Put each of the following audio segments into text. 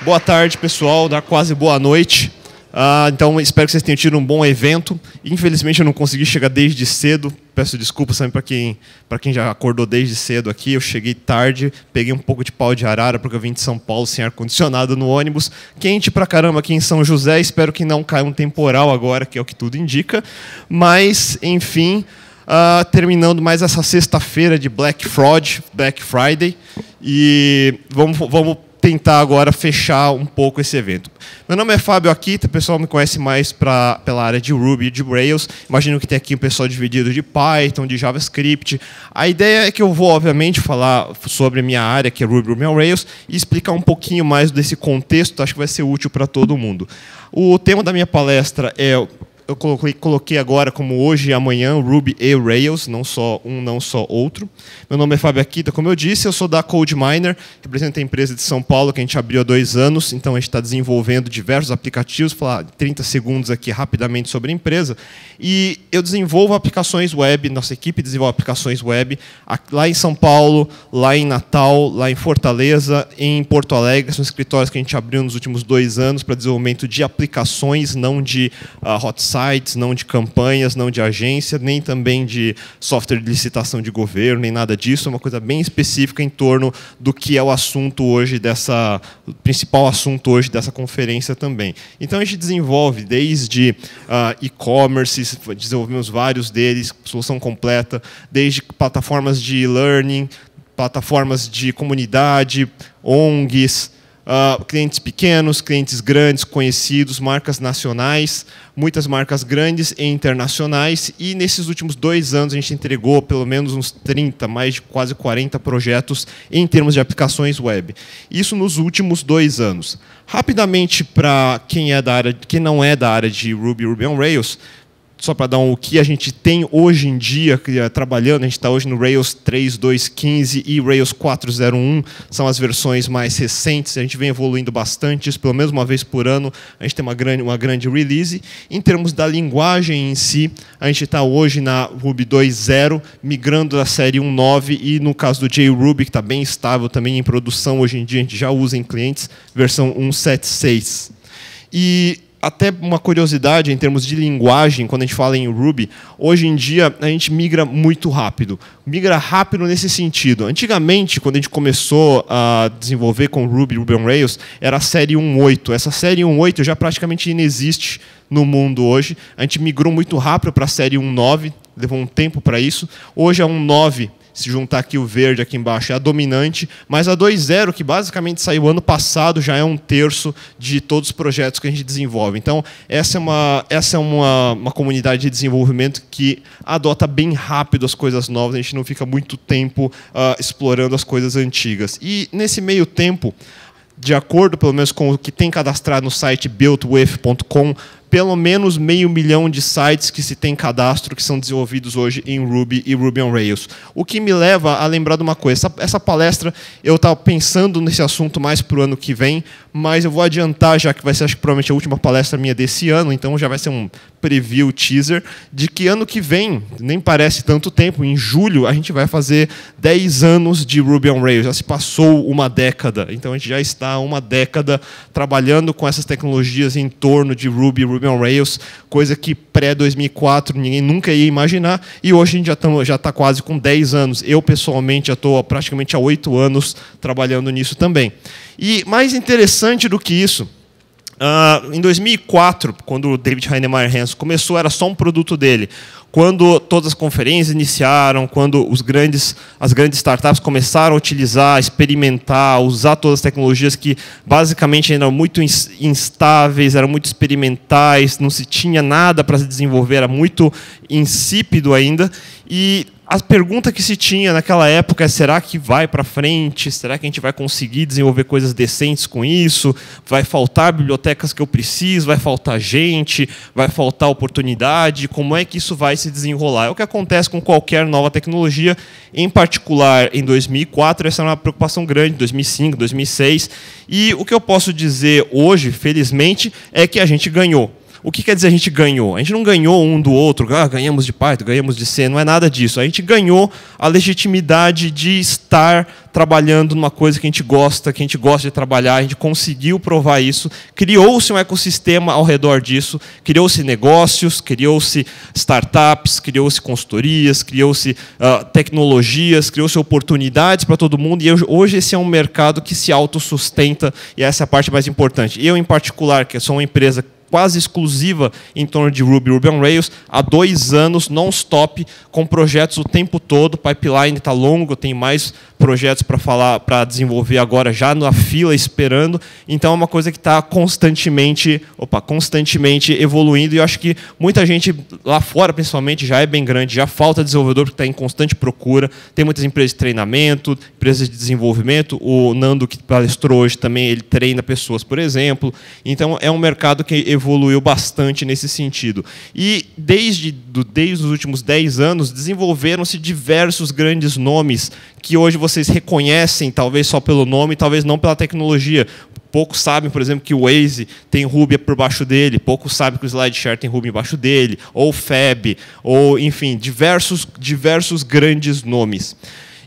Boa tarde, pessoal. Dá quase boa noite. Então, espero que vocês tenham tido um bom evento. Infelizmente, eu não consegui chegar desde cedo. Peço desculpas para quem já acordou desde cedo aqui. Eu cheguei tarde, peguei um pouco de pau de arara, porque eu vim de São Paulo sem ar-condicionado no ônibus. Quente pra caramba aqui em São José. Espero que não caia um temporal agora, que é o que tudo indica. Mas, enfim, terminando mais essa sexta-feira de Black Friday. E vamos tentar agora fechar um pouco esse evento. Meu nome é Fábio Akita, o pessoal me conhece mais pela área de Ruby e de Rails. Imagino que tem aqui um pessoal dividido de Python, de JavaScript. A ideia é que eu vou, obviamente, falar sobre a minha área, que é Ruby on Rails, e explicar um pouquinho mais desse contexto. Acho que vai ser útil para todo mundo. O tema da minha palestra é... Eu coloquei agora como hoje e amanhã Ruby e Rails, não só um, não só outro. Meu nome é Fábio Akita, como eu disse, eu sou da CodeMiner, represento a empresa de São Paulo, que a gente abriu há 2 anos, então a gente está desenvolvendo diversos aplicativos, vou falar 30 segundos aqui rapidamente sobre a empresa. E eu desenvolvo aplicações web, nossa equipe desenvolve aplicações web, lá em São Paulo, lá em Natal, lá em Fortaleza, em Porto Alegre, são escritórios que a gente abriu nos últimos 2 anos para desenvolvimento de aplicações, não de hot sites, não de campanhas, não de agência, nem também de software de licitação de governo, nem nada disso. É uma coisa bem específica em torno do que é o assunto hoje o principal assunto hoje dessa conferência também. Então a gente desenvolve desde e-commerce, desenvolvemos vários deles, solução completa, desde plataformas de e-learning, plataformas de comunidade, ONGs, clientes pequenos, clientes grandes, conhecidos, marcas nacionais, muitas marcas grandes e internacionais. E nesses últimos 2 anos a gente entregou pelo menos uns 30, mais de quase 40 projetos em termos de aplicações web. Isso nos últimos 2 anos. Rapidamente, para quem não é da área de Ruby on Rails, só para dar o que a gente tem hoje em dia trabalhando, a gente está hoje no Rails 3.2.15 e Rails 4.0.1, são as versões mais recentes, a gente vem evoluindo bastante, isso pelo menos uma vez por ano, a gente tem uma grande release. Em termos da linguagem em si, a gente está hoje na Ruby 2.0, migrando da série 1.9 e no caso do JRuby, que está bem estável também em produção, hoje em dia a gente já usa em clientes, versão 1.7.6. E até uma curiosidade em termos de linguagem, quando a gente fala em Ruby, hoje em dia a gente migra muito rápido. Migra rápido nesse sentido. Antigamente, quando a gente começou a desenvolver com Ruby on Rails, era a série 1.8. Essa série 1.8 já praticamente inexiste no mundo hoje. A gente migrou muito rápido para a série 1.9, levou um tempo para isso. Hoje a 1.9, se juntar aqui o verde aqui embaixo, é a dominante, mas a 2.0, que basicamente saiu ano passado, já é 1/3 de todos os projetos que a gente desenvolve. Então, essa é uma comunidade de desenvolvimento que adota bem rápido as coisas novas, a gente não fica muito tempo explorando as coisas antigas. E, nesse meio tempo, de acordo, pelo menos, com o que tem cadastrado no site builtwith.com, pelo menos 500 mil de sites que se tem cadastro que são desenvolvidos hoje em Ruby e Ruby on Rails. O que me leva a lembrar de uma coisa. Essa palestra, eu estava pensando nesse assunto mais para o ano que vem, mas eu vou adiantar, já que vai ser, acho que provavelmente a última palestra minha desse ano, então já vai ser um preview, teaser, de que ano que vem, nem parece tanto tempo, em julho, a gente vai fazer 10 anos de Ruby on Rails. Já se passou uma década, então a gente já está há uma década trabalhando com essas tecnologias em torno de Ruby on Rails, coisa que pré-2004 ninguém nunca ia imaginar, e hoje a gente já está quase com 10 anos. Eu, pessoalmente, já estou praticamente há 8 anos trabalhando nisso também. E mais interessante do que isso, em 2004, quando o David Heinemeier Hansson começou, era só um produto dele. Quando todas as conferências iniciaram, quando as grandes startups começaram a utilizar, experimentar, usar todas as tecnologias que basicamente eram muito instáveis, eram muito experimentais, não se tinha nada para se desenvolver, era muito insípido ainda. E a pergunta que se tinha naquela época é: será que vai para frente? Será que a gente vai conseguir desenvolver coisas decentes com isso? Vai faltar bibliotecas que eu preciso? Vai faltar gente? Vai faltar oportunidade? Como é que isso vai se desenrolar? É o que acontece com qualquer nova tecnologia, em particular em 2004, essa era uma preocupação grande, 2005, 2006. E o que eu posso dizer hoje, felizmente, é que a gente ganhou. O que quer dizer a gente ganhou? A gente não ganhou um do outro, ganhamos de Python, ganhamos de C, não é nada disso. A gente ganhou a legitimidade de estar trabalhando numa coisa que a gente gosta de trabalhar, a gente conseguiu provar isso, criou-se um ecossistema ao redor disso, criou-se negócios, criou-se startups, criou-se consultorias, criou-se tecnologias, criou-se oportunidades para todo mundo, e hoje esse é um mercado que se autossustenta, e essa é a parte mais importante. Eu, em particular, que sou uma empresa quase exclusiva em torno de Ruby on Rails, há 2 anos, non-stop, com projetos o tempo todo, o pipeline está longo, tem mais projetos para desenvolver agora, já na fila, esperando. Então, é uma coisa que está constantemente evoluindo, e eu acho que muita gente lá fora, principalmente, já é bem grande, já falta desenvolvedor, porque está em constante procura, tem muitas empresas de treinamento, empresas de desenvolvimento, o Nando, que palestrou hoje também, ele treina pessoas, por exemplo. Então, é um mercado que evoluiu bastante nesse sentido. E desde os últimos 10 anos, desenvolveram-se diversos grandes nomes que hoje vocês reconhecem, talvez só pelo nome, talvez não pela tecnologia. Poucos sabem, por exemplo, que o Waze tem Ruby por baixo dele, poucos sabem que o SlideShare tem Ruby embaixo dele, ou Fab, ou, enfim, diversos grandes nomes.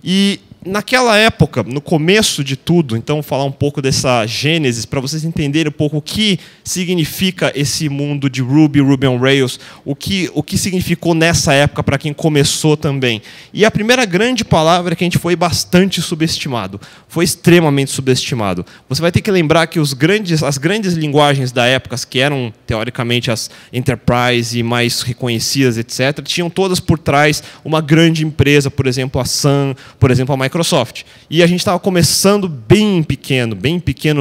E naquela época, no começo de tudo, então falar um pouco dessa gênese, para vocês entenderem um pouco o que significa esse mundo de Ruby on Rails, o que significou nessa época para quem começou também. E a primeira grande palavra é que a gente foi bastante subestimado, foi extremamente subestimado. Você vai ter que lembrar que as grandes linguagens da época, que eram, teoricamente, as enterprise e mais reconhecidas, etc., tinham todas por trás uma grande empresa, por exemplo, a Sun, por exemplo, a Microsoft. E a gente estava começando bem pequeno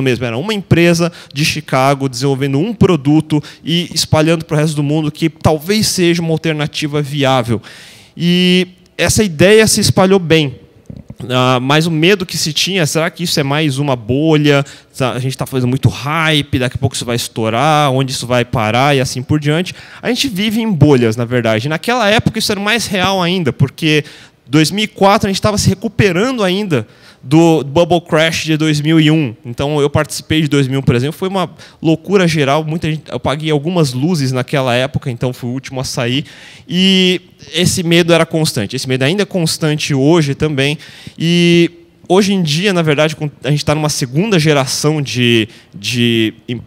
mesmo. Era uma empresa de Chicago desenvolvendo um produto e espalhando para o resto do mundo que talvez seja uma alternativa viável. E essa ideia se espalhou bem. Mas o medo que se tinha, será que isso é mais uma bolha? A gente está fazendo muito hype, daqui a pouco isso vai estourar, onde isso vai parar e assim por diante. A gente vive em bolhas, na verdade. Naquela época isso era mais real ainda, porque 2004 a gente estava se recuperando ainda do Bubble Crash de 2001. Então, eu participei de 2001, por exemplo, foi uma loucura geral. Muita gente, eu paguei algumas luzes naquela época, então fui o último a sair. E esse medo era constante. Esse medo ainda é constante hoje também. E hoje em dia, na verdade, a gente está numa segunda geração de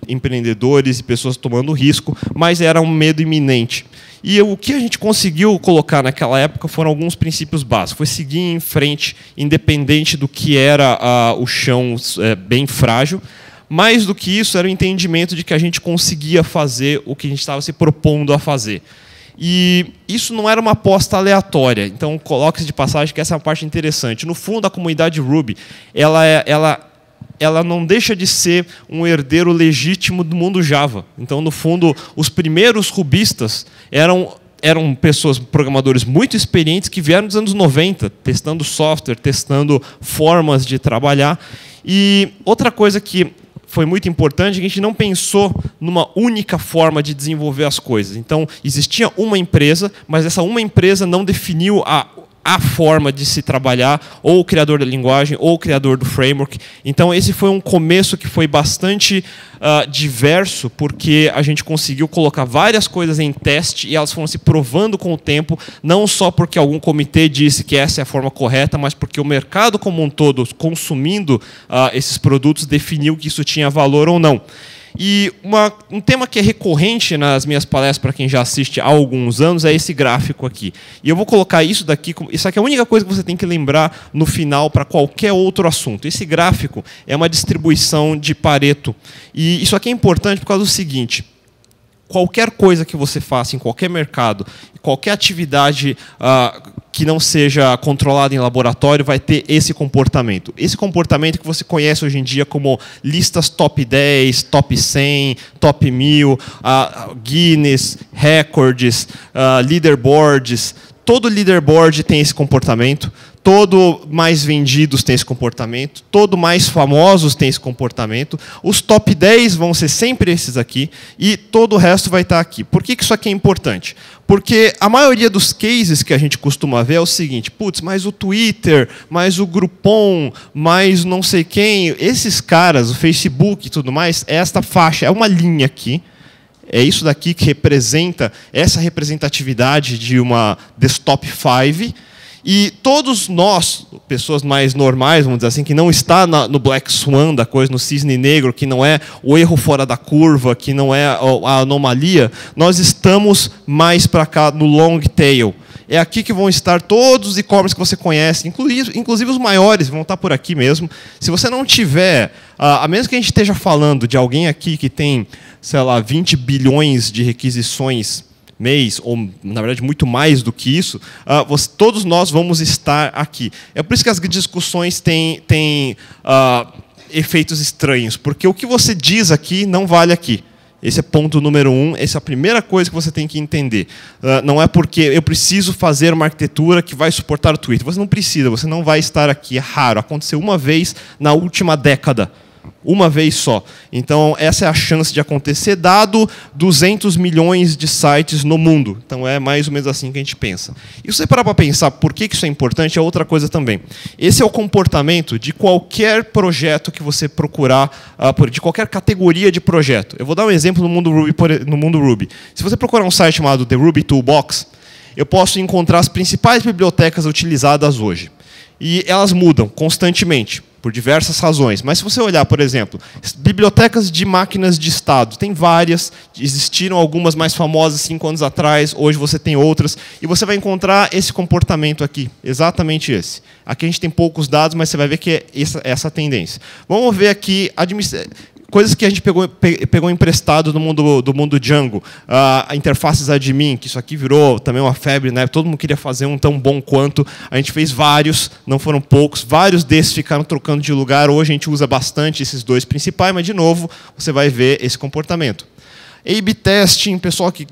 empreendedores e pessoas tomando risco, mas era um medo iminente. E o que a gente conseguiu colocar naquela época foram alguns princípios básicos. Foi seguir em frente, independente do que era o chão bem frágil. Mais do que isso, era o entendimento de que a gente conseguia fazer o que a gente estava se propondo a fazer. E isso não era uma aposta aleatória. Então, coloque-se de passagem que essa é uma parte interessante. No fundo, a comunidade Ruby, ela não deixa de ser um herdeiro legítimo do mundo Java. Então, no fundo, os primeiros rubistas eram pessoas, programadores muito experientes que vieram dos anos 90, testando software, testando formas de trabalhar. E outra coisa que foi muito importante, que a gente não pensou numa única forma de desenvolver as coisas. Então, existia uma empresa, mas essa uma empresa não definiu a forma de se trabalhar, ou o criador da linguagem, ou o criador do framework. Então, esse foi um começo que foi bastante diverso, porque a gente conseguiu colocar várias coisas em teste e elas foram se provando com o tempo, não só porque algum comitê disse que essa é a forma correta, mas porque o mercado como um todo, consumindo esses produtos, definiu que isso tinha valor ou não. E um tema que é recorrente nas minhas palestras, para quem já assiste há alguns anos, é esse gráfico aqui. E eu vou colocar isso daqui, isso aqui é a única coisa que você tem que lembrar no final para qualquer outro assunto. Esse gráfico é uma distribuição de Pareto. E isso aqui é importante por causa do seguinte: qualquer coisa que você faça em qualquer mercado, qualquer atividade que não seja controlada em laboratório vai ter esse comportamento. Esse comportamento que você conhece hoje em dia como listas top 10, top 100, top 1000, Guinness, records, leaderboards. Todo leaderboard tem esse comportamento. Todo mais vendidos tem esse comportamento, todo mais famosos tem esse comportamento, os top 10 vão ser sempre esses aqui, e todo o resto vai estar aqui. Por que isso aqui é importante? Porque a maioria dos cases que a gente costuma ver é o seguinte: putz, mais o Twitter, mais o Groupon, mais não sei quem, esses caras, o Facebook e tudo mais, esta faixa, é uma linha aqui, É isso daqui que representa essa representatividade de uma desktop 5. E todos nós, pessoas mais normais, vamos dizer assim, que não está no Black Swan da coisa, no cisne negro, que não é o erro fora da curva, que não é a anomalia, nós estamos mais para cá no long tail. É aqui que vão estar todos os e-commerce que você conhece, inclusive os maiores, vão estar por aqui mesmo. Se você não tiver, a menos que a gente esteja falando de alguém aqui que tem, sei lá, 20 bilhões de requisições mês, ou na verdade muito mais do que isso, todos nós vamos estar aqui. É por isso que as discussões têm efeitos estranhos, porque o que você diz aqui não vale aqui. Esse é ponto número 1, essa é a primeira coisa que você tem que entender. Não é porque eu preciso fazer uma arquitetura que vai suportar o Twitter. Você não precisa, você não vai estar aqui, é raro. Aconteceu uma vez na última década. Uma vez só. Então, essa é a chance de acontecer, dado 200 milhões de sites no mundo. Então, é mais ou menos assim que a gente pensa. E se você parar para pensar por que isso é importante, é outra coisa também. Esse é o comportamento de qualquer projeto que você procurar, de qualquer categoria de projeto. Eu vou dar um exemplo no mundo Ruby. Se você procurar um site chamado The Ruby Toolbox, eu posso encontrar as principais bibliotecas utilizadas hoje. E elas mudam constantemente, por diversas razões. Mas se você olhar, por exemplo, bibliotecas de máquinas de estado, tem várias, existiram algumas mais famosas 5 anos atrás, hoje você tem outras, e você vai encontrar esse comportamento aqui, exatamente esse. Aqui a gente tem poucos dados, mas você vai ver que é essa tendência. Vamos ver aqui coisas que a gente pegou emprestado do mundo Django. Interfaces admin, que isso aqui virou também uma febre, né? Todo mundo queria fazer um tão bom quanto. A gente fez vários, não foram poucos. Vários desses ficaram trocando de lugar. Hoje a gente usa bastante esses dois principais, mas, de novo, você vai ver esse comportamento. A/B testing, pessoal que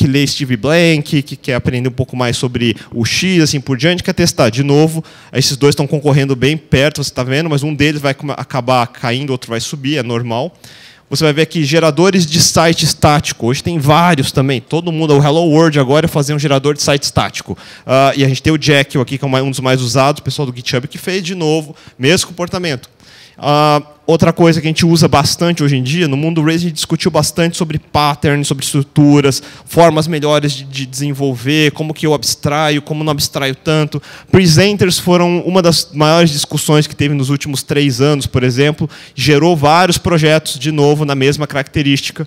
lê Steve Blank, que quer aprender um pouco mais sobre o X, assim por diante, quer testar. De novo, esses dois estão concorrendo bem perto, você está vendo, mas um deles vai acabar caindo, o outro vai subir, é normal. Você vai ver aqui geradores de site estático. Hoje tem vários também. Todo mundo, o Hello World agora é fazer um gerador de site estático. E a gente tem o Jekyll aqui, que é um dos mais usados, o pessoal do GitHub que fez, de novo, mesmo comportamento. Outra coisa que a gente usa bastante hoje em dia, no mundo Rails a gente discutiu bastante sobre patterns, sobre estruturas, formas melhores de desenvolver, como que eu abstraio, como não abstraio tanto. Presenters foram uma das maiores discussões que teve nos últimos 3 anos, por exemplo, gerou vários projetos, de novo, na mesma característica.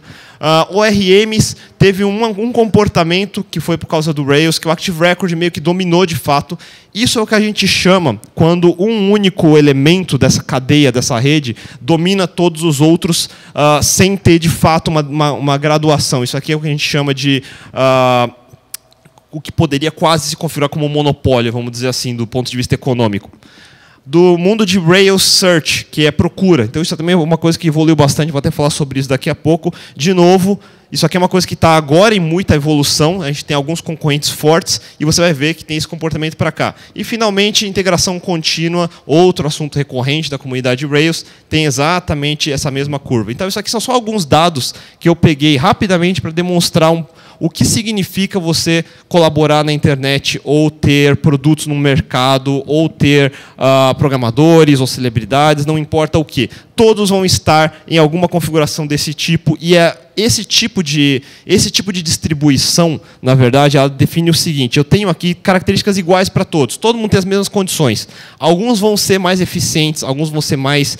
ORMs teve um comportamento que foi por causa do Rails, que o Active Record meio que dominou de fato. Isso é o que a gente chama, quando um único elemento dessa cadeia, dessa rede, domina todos os outros sem ter, de fato, uma graduação. Isso aqui é o que a gente chama de o que poderia quase se configurar como um monopólio, vamos dizer assim, do ponto de vista econômico. Do mundo de Rails Search, que é procura. Então, isso também é uma coisa que evoluiu bastante, vou até falar sobre isso daqui a pouco. De novo, isso aqui é uma coisa que está agora em muita evolução, a gente tem alguns concorrentes fortes, e você vai ver que tem esse comportamento para cá. E, finalmente, integração contínua, outro assunto recorrente da comunidade Rails, tem exatamente essa mesma curva. Então, isso aqui são só alguns dados que eu peguei rapidamente para demonstrar o que significa você colaborar na internet, ou ter produtos no mercado, ou ter programadores ou celebridades, não importa o que. Todos vão estar em alguma configuração desse tipo, e esse tipo de distribuição, na verdade, ela define o seguinte: eu tenho aqui características iguais para todos, todo mundo tem as mesmas condições. Alguns vão ser mais eficientes, alguns vão ser mais,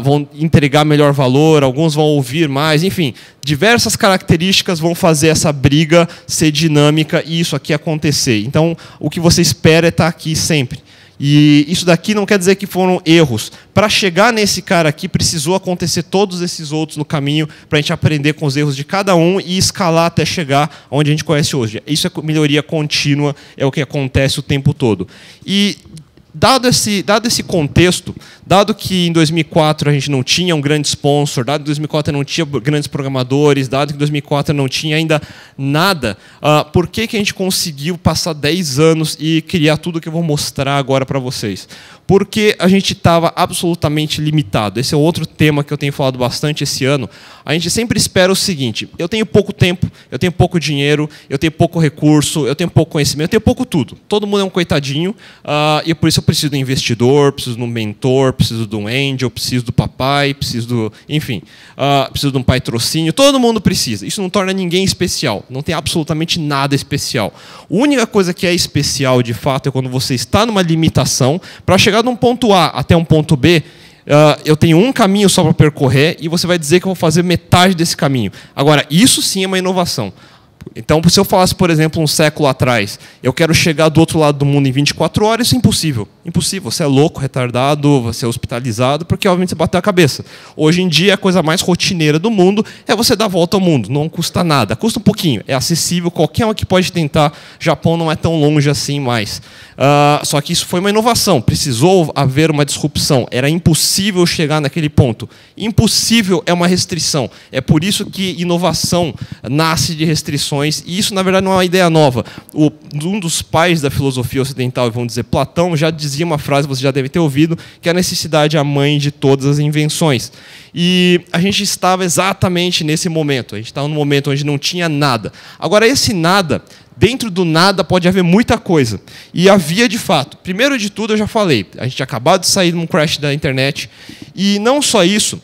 vão entregar melhor valor, alguns vão ouvir mais, enfim, diversas características vão fazer essa briga ser dinâmica e isso aqui acontecer. Então, o que você espera é estar aqui sempre. E isso daqui não quer dizer que foram erros. Para chegar nesse cara aqui, precisou acontecer todos esses outros no caminho para a gente aprender com os erros de cada um e escalar até chegar onde a gente conhece hoje. Isso é melhoria contínua, é o que acontece o tempo todo. E dado esse contexto, dado que em 2004 a gente não tinha um grande sponsor, dado que em 2004 não tinha grandes programadores, dado que em 2004 não tinha ainda nada, por que a gente conseguiu passar 10 anos e criar tudo que eu vou mostrar agora para vocês? Porque a gente estava absolutamente limitado. Esse é outro tema que eu tenho falado bastante esse ano. A gente sempre espera o seguinte: eu tenho pouco tempo, eu tenho pouco dinheiro, eu tenho pouco recurso, eu tenho pouco conhecimento, eu tenho pouco tudo. Todo mundo é um coitadinho, e por isso eu preciso de um investidor, preciso de um mentor, preciso de um angel, preciso do papai, preciso do... Enfim, preciso de um patrocínio. Todo mundo precisa. Isso não torna ninguém especial. Não tem absolutamente nada especial. A única coisa que é especial, de fato, é quando você está numa limitação. Para chegar de um ponto A até um ponto B, eu tenho um caminho só para percorrer e você vai dizer que eu vou fazer metade desse caminho. Agora, isso sim é uma inovação. Então, se eu falasse, por exemplo, um século atrás, eu quero chegar do outro lado do mundo em 24 horas, isso é impossível. Impossível. Você é louco, retardado, você é hospitalizado, porque, obviamente, você bateu a cabeça. Hoje em dia, a coisa mais rotineira do mundo é você dar a volta ao mundo. Não custa nada. Custa um pouquinho. É acessível. Qualquer um que pode tentar. Japão não é tão longe assim mais. Só que isso foi uma inovação. Precisou haver uma disrupção. Era impossível chegar naquele ponto. Impossível é uma restrição. É por isso que inovação nasce de restrições. E isso, na verdade, não é uma ideia nova. Um dos pais da filosofia ocidental, vamos dizer, Platão, já dizia uma frase, você já deve ter ouvido, que a necessidade é a mãe de todas as invenções. E a gente estava exatamente nesse momento. A gente estava num momento onde não tinha nada. Agora, esse nada... Dentro do nada pode haver muita coisa. E havia de fato. Primeiro de tudo, eu já falei, a gente tinha acabado de sair de um crash da internet. E não só isso,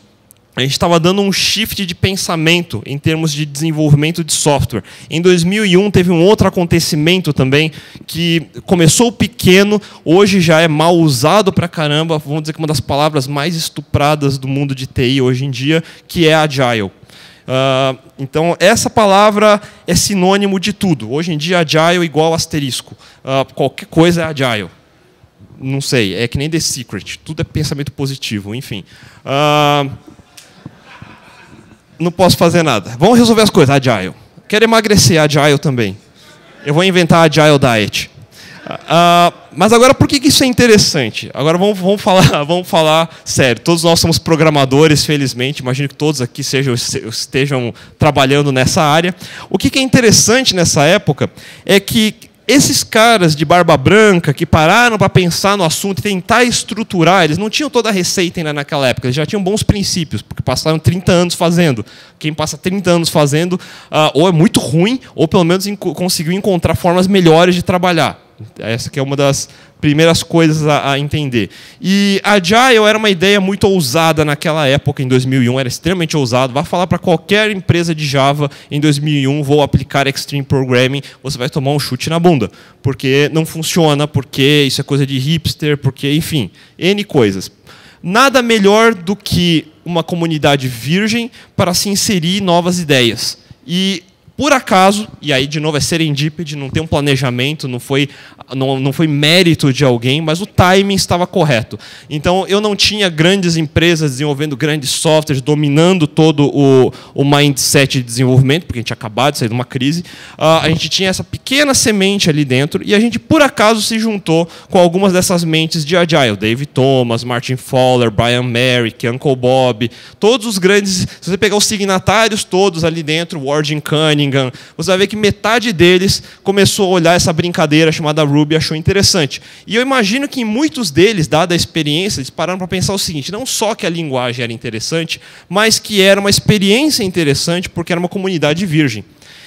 a gente estava dando um shift de pensamento em termos de desenvolvimento de software. Em 2001 teve um outro acontecimento também, que começou pequeno, hoje já é mal usado pra caramba, vamos dizer que uma das palavras mais estupradas do mundo de TI hoje em dia, que é Agile. Então, essa palavra é sinônimo de tudo. Hoje em dia, Agile é igual asterisco. Qualquer coisa é Agile. Não sei, é que nem The Secret. Tudo é pensamento positivo, enfim. Não posso fazer nada. Vamos resolver as coisas, Agile. Quero emagrecer, Agile também. Eu vou inventar Agile Diet. Mas agora, por que isso é interessante? Agora vamos falar sério. Todos nós somos programadores, felizmente. Imagino que todos aqui estejam trabalhando nessa área. O que é interessante nessa época é que esses caras de barba branca que pararam para pensar no assunto e tentar estruturar, eles não tinham toda a receita ainda naquela época, eles já tinham bons princípios, porque passaram 30 anos fazendo. Quem passa 30 anos fazendo, ou é muito ruim, ou pelo menos conseguiu encontrar formas melhores de trabalhar. Essa que é uma das primeiras coisas a entender. E Agile era uma ideia muito ousada naquela época, em 2001, era extremamente ousado. Vá falar para qualquer empresa de Java em 2001, vou aplicar Extreme Programming, você vai tomar um chute na bunda, porque não funciona, porque isso é coisa de hipster, porque, enfim, N coisas. Nada melhor do que uma comunidade virgem para se inserir novas ideias. E por acaso, e aí de novo é serendipity, não tem um planejamento, não foi mérito de alguém, mas o timing estava correto. Então eu não tinha grandes empresas desenvolvendo grandes softwares, dominando todo o mindset de desenvolvimento, porque a gente tinha acabado de sair de uma crise. A gente tinha essa pequena semente ali dentro e a gente por acaso se juntou com algumas dessas mentes de Agile. David Thomas, Martin Fowler, Brian Merrick, Uncle Bob, todos os grandes. Se você pegar os signatários todos ali dentro, Warren Cunningham, você vai ver que metade deles começou a olhar essa brincadeira chamada Ruby e achou interessante. E eu imagino que em muitos deles, dada a experiência, eles pararam para pensar o seguinte, não só que a linguagem era interessante, mas que era uma experiência interessante porque era uma comunidade virgem.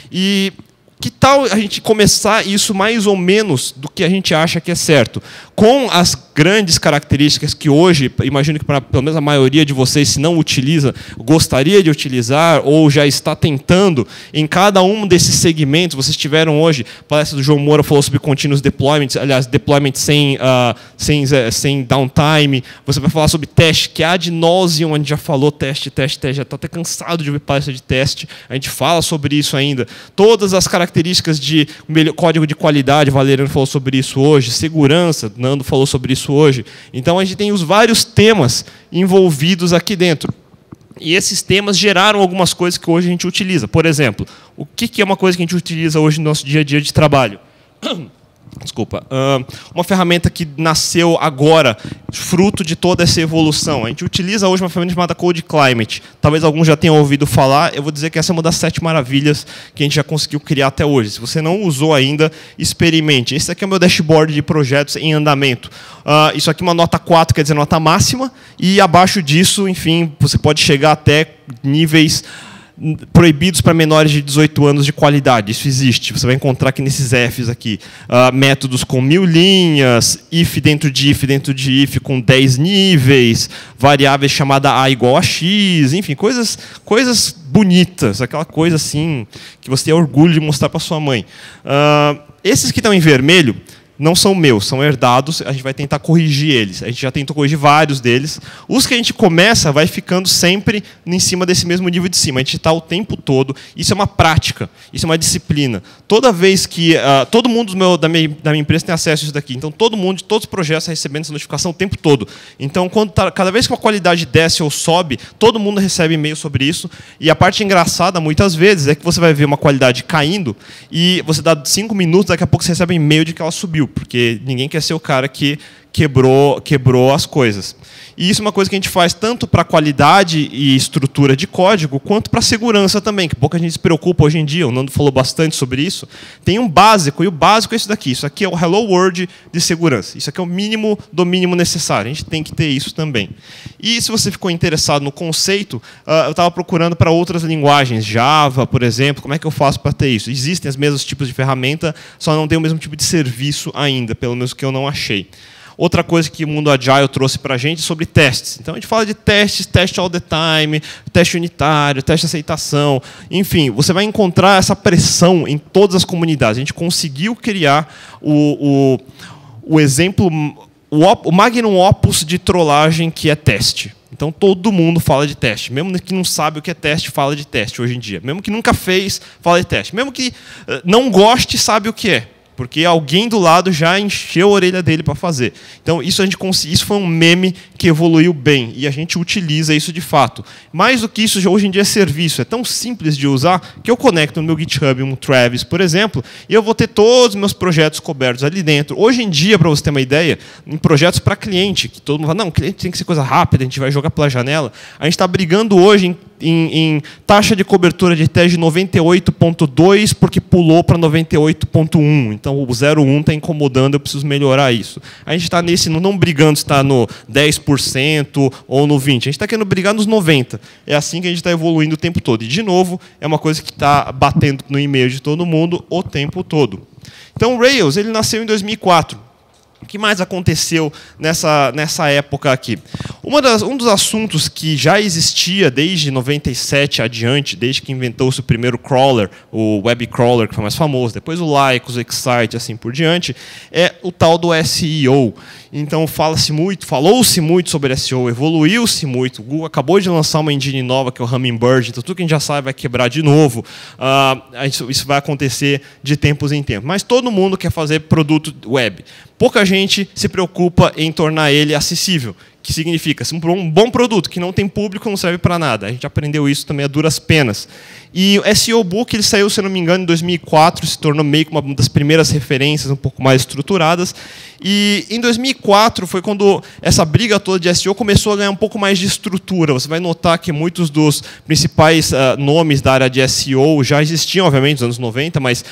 E que tal a gente começar isso mais ou menos do que a gente acha que é certo? Com as grandes características que hoje, imagino que para pelo menos a maioria de vocês, se não utiliza, gostaria de utilizar ou já está tentando, em cada um desses segmentos, vocês tiveram hoje, a palestra do João Moura falou sobre continuous deployment, aliás, deployment sem downtime, você vai falar sobre teste, que é ad nauseam, a gente já falou teste, já estou até cansado de ouvir palestra de teste, a gente fala sobre isso ainda. Todas as características de código de qualidade, Valeriano falou sobre isso hoje, segurança, Nando falou sobre isso hoje. Então, a gente tem os vários temas envolvidos aqui dentro. E esses temas geraram algumas coisas que hoje a gente utiliza. Por exemplo, o que é uma coisa que a gente utiliza hoje no nosso dia a dia de trabalho? Desculpa. Uma ferramenta que nasceu agora, fruto de toda essa evolução. A gente utiliza hoje uma ferramenta chamada Code Climate. Talvez alguns já tenham ouvido falar. Eu vou dizer que essa é uma das 7 maravilhas que a gente já conseguiu criar até hoje. Se você não usou ainda, experimente. Esse aqui é o meu dashboard de projetos em andamento. Isso aqui é uma nota 4, quer dizer, nota máxima. E abaixo disso, enfim, você pode chegar até níveis proibidos para menores de 18 anos de qualidade. Isso existe. Você vai encontrar aqui nesses Fs aqui. Métodos com 1000 linhas, if dentro de if com 10 níveis, variáveis chamada a igual a x, enfim, coisas bonitas, aquela coisa assim que você tem orgulho de mostrar para sua mãe. Esses que estão em vermelho não são meus, são herdados, a gente vai tentar corrigir eles. A gente já tentou corrigir vários deles. Os que a gente começa vai ficando sempre em cima desse mesmo nível de cima. A gente está o tempo todo. Isso é uma prática, isso é uma disciplina. Toda vez que... todo mundo da minha empresa tem acesso a isso daqui. Então, todo mundo, de todos os projetos, está recebendo essa notificação o tempo todo. Então, cada vez que a qualidade desce ou sobe, todo mundo recebe e-mail sobre isso. E a parte engraçada, muitas vezes, é que você vai ver uma qualidade caindo e você dá 5 minutos, daqui a pouco você recebe um e-mail de que ela subiu. Porque ninguém quer ser o cara que quebrou as coisas. E isso é uma coisa que a gente faz tanto para qualidade e estrutura de código, quanto para segurança também, que pouca gente se preocupa hoje em dia. O Nando falou bastante sobre isso. Tem um básico, e o básico é isso daqui. Isso aqui é o Hello World de segurança. Isso aqui é o mínimo do mínimo necessário. A gente tem que ter isso também. E se você ficou interessado no conceito, eu estava procurando para outras linguagens. Java, por exemplo, como é que eu faço para ter isso? Existem os mesmos tipos de ferramenta, só não tem o mesmo tipo de serviço ainda, pelo menos que eu não achei. Outra coisa que o mundo Agile trouxe para a gente é sobre testes. Então, a gente fala de testes, teste all the time, teste unitário, teste de aceitação. Enfim, você vai encontrar essa pressão em todas as comunidades. A gente conseguiu criar o exemplo, o magnum opus de trollagem que é teste. Então, todo mundo fala de teste. Mesmo que não sabe o que é teste, fala de teste hoje em dia. Mesmo que nunca fez, fala de teste. Mesmo que não goste, sabe o que é. Porque alguém do lado já encheu a orelha dele para fazer. Então, isso foi um meme que evoluiu bem, e a gente utiliza isso de fato. Mais do que isso, hoje em dia é serviço. É tão simples de usar que eu conecto no meu GitHub um Travis, por exemplo, e eu vou ter todos os meus projetos cobertos ali dentro. Hoje em dia, para você ter uma ideia, em projetos para cliente, que todo mundo fala, não, cliente tem que ser coisa rápida, a gente vai jogar pela janela. A gente está brigando hoje em taxa de cobertura de teste de 98.2 porque pulou para 98.1. Então, o 0,1 está incomodando, eu preciso melhorar isso. A gente está nesse, não brigando se está no 10% ou no 20%. A gente está querendo brigar nos 90%. É assim que a gente está evoluindo o tempo todo. E, de novo, é uma coisa que está batendo no e-mail de todo mundo o tempo todo. Então, o Rails ele nasceu em 2004. O que mais aconteceu nessa época aqui? Um dos assuntos que já existia desde 97 adiante, desde que inventou-se o primeiro crawler, o web crawler, que foi mais famoso, depois o Lycos, o Excite, assim por diante, é o tal do SEO. Então, falou-se muito sobre SEO, evoluiu-se muito. O Google acabou de lançar uma engine nova, que é o Hummingbird, então tudo que a gente já sabe vai quebrar de novo. Isso vai acontecer de tempos em tempos. Mas todo mundo quer fazer produto web. Pouca gente se preocupa em tornar ele acessível, que significa um bom produto que não tem público não serve para nada. A gente aprendeu isso também a duras penas. E o SEO Book ele saiu, se não me engano, em 2004, se tornou meio que uma das primeiras referências um pouco mais estruturadas. E em 2004 foi quando essa briga toda de SEO começou a ganhar um pouco mais de estrutura. Você vai notar que muitos dos principais nomes da área de SEO já existiam, obviamente, nos anos 90, mas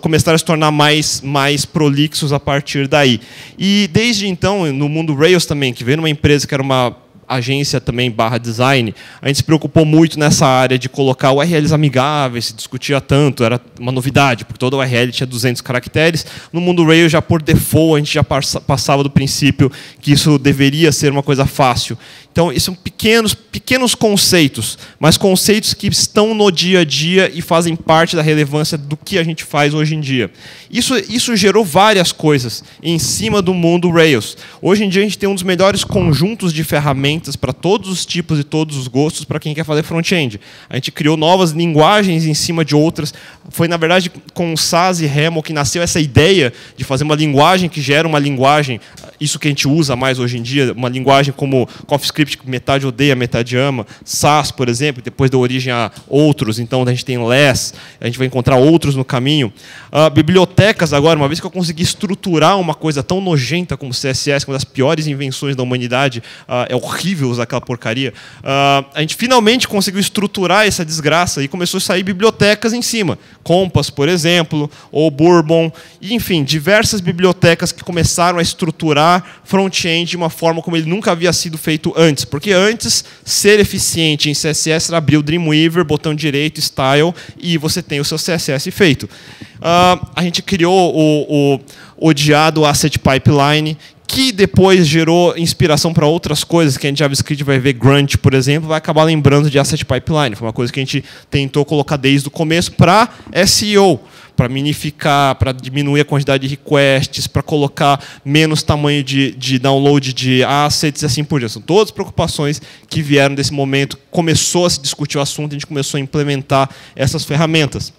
começaram a se tornar mais prolixos a partir daí. E desde então, no mundo Rails também, que veio numa empresa que era uma agência também /design, a gente se preocupou muito nessa área de colocar URLs amigáveis, se discutia tanto, era uma novidade, porque toda URL tinha 200 caracteres. No mundo Rails, já por default, a gente já passava do princípio que isso deveria ser uma coisa fácil. Então, esses são pequenos conceitos, mas conceitos que estão no dia a dia e fazem parte da relevância do que a gente faz hoje em dia. Isso gerou várias coisas em cima do mundo Rails. Hoje em dia, a gente tem um dos melhores conjuntos de ferramentas para todos os tipos e todos os gostos para quem quer fazer front-end. A gente criou novas linguagens em cima de outras. Foi, na verdade, com o SAS e Haml que nasceu essa ideia de fazer uma linguagem que gera uma linguagem, isso que a gente usa mais hoje em dia, uma linguagem como CoffeeScript JavaScript, que metade odeia, metade ama. SAS, por exemplo, depois deu origem a outros. Então, a gente tem Less, a gente vai encontrar outros no caminho. Bibliotecas, agora, uma vez que eu consegui estruturar uma coisa tão nojenta como CSS, uma das piores invenções da humanidade, é horrível usar aquela porcaria, a gente finalmente conseguiu estruturar essa desgraça e começou a sair bibliotecas em cima. Compass, por exemplo, ou Bourbon, e, enfim, diversas bibliotecas que começaram a estruturar front-end de uma forma como ele nunca havia sido feito antes. Porque antes, ser eficiente em CSS era abrir o Dreamweaver, botão direito, Style, e você tem o seu CSS feito. A gente criou o odiado Asset Pipeline, que depois gerou inspiração para outras coisas, que a gente JavaScript vai ver Grunt, por exemplo, vai acabar lembrando de Asset Pipeline. Foi uma coisa que a gente tentou colocar desde o começo para SEO, para minificar, para diminuir a quantidade de requests, para colocar menos tamanho de download de assets e assim por diante. São todas preocupações que vieram desse momento. Começou a se discutir o assunto, a gente começou a implementar essas ferramentas.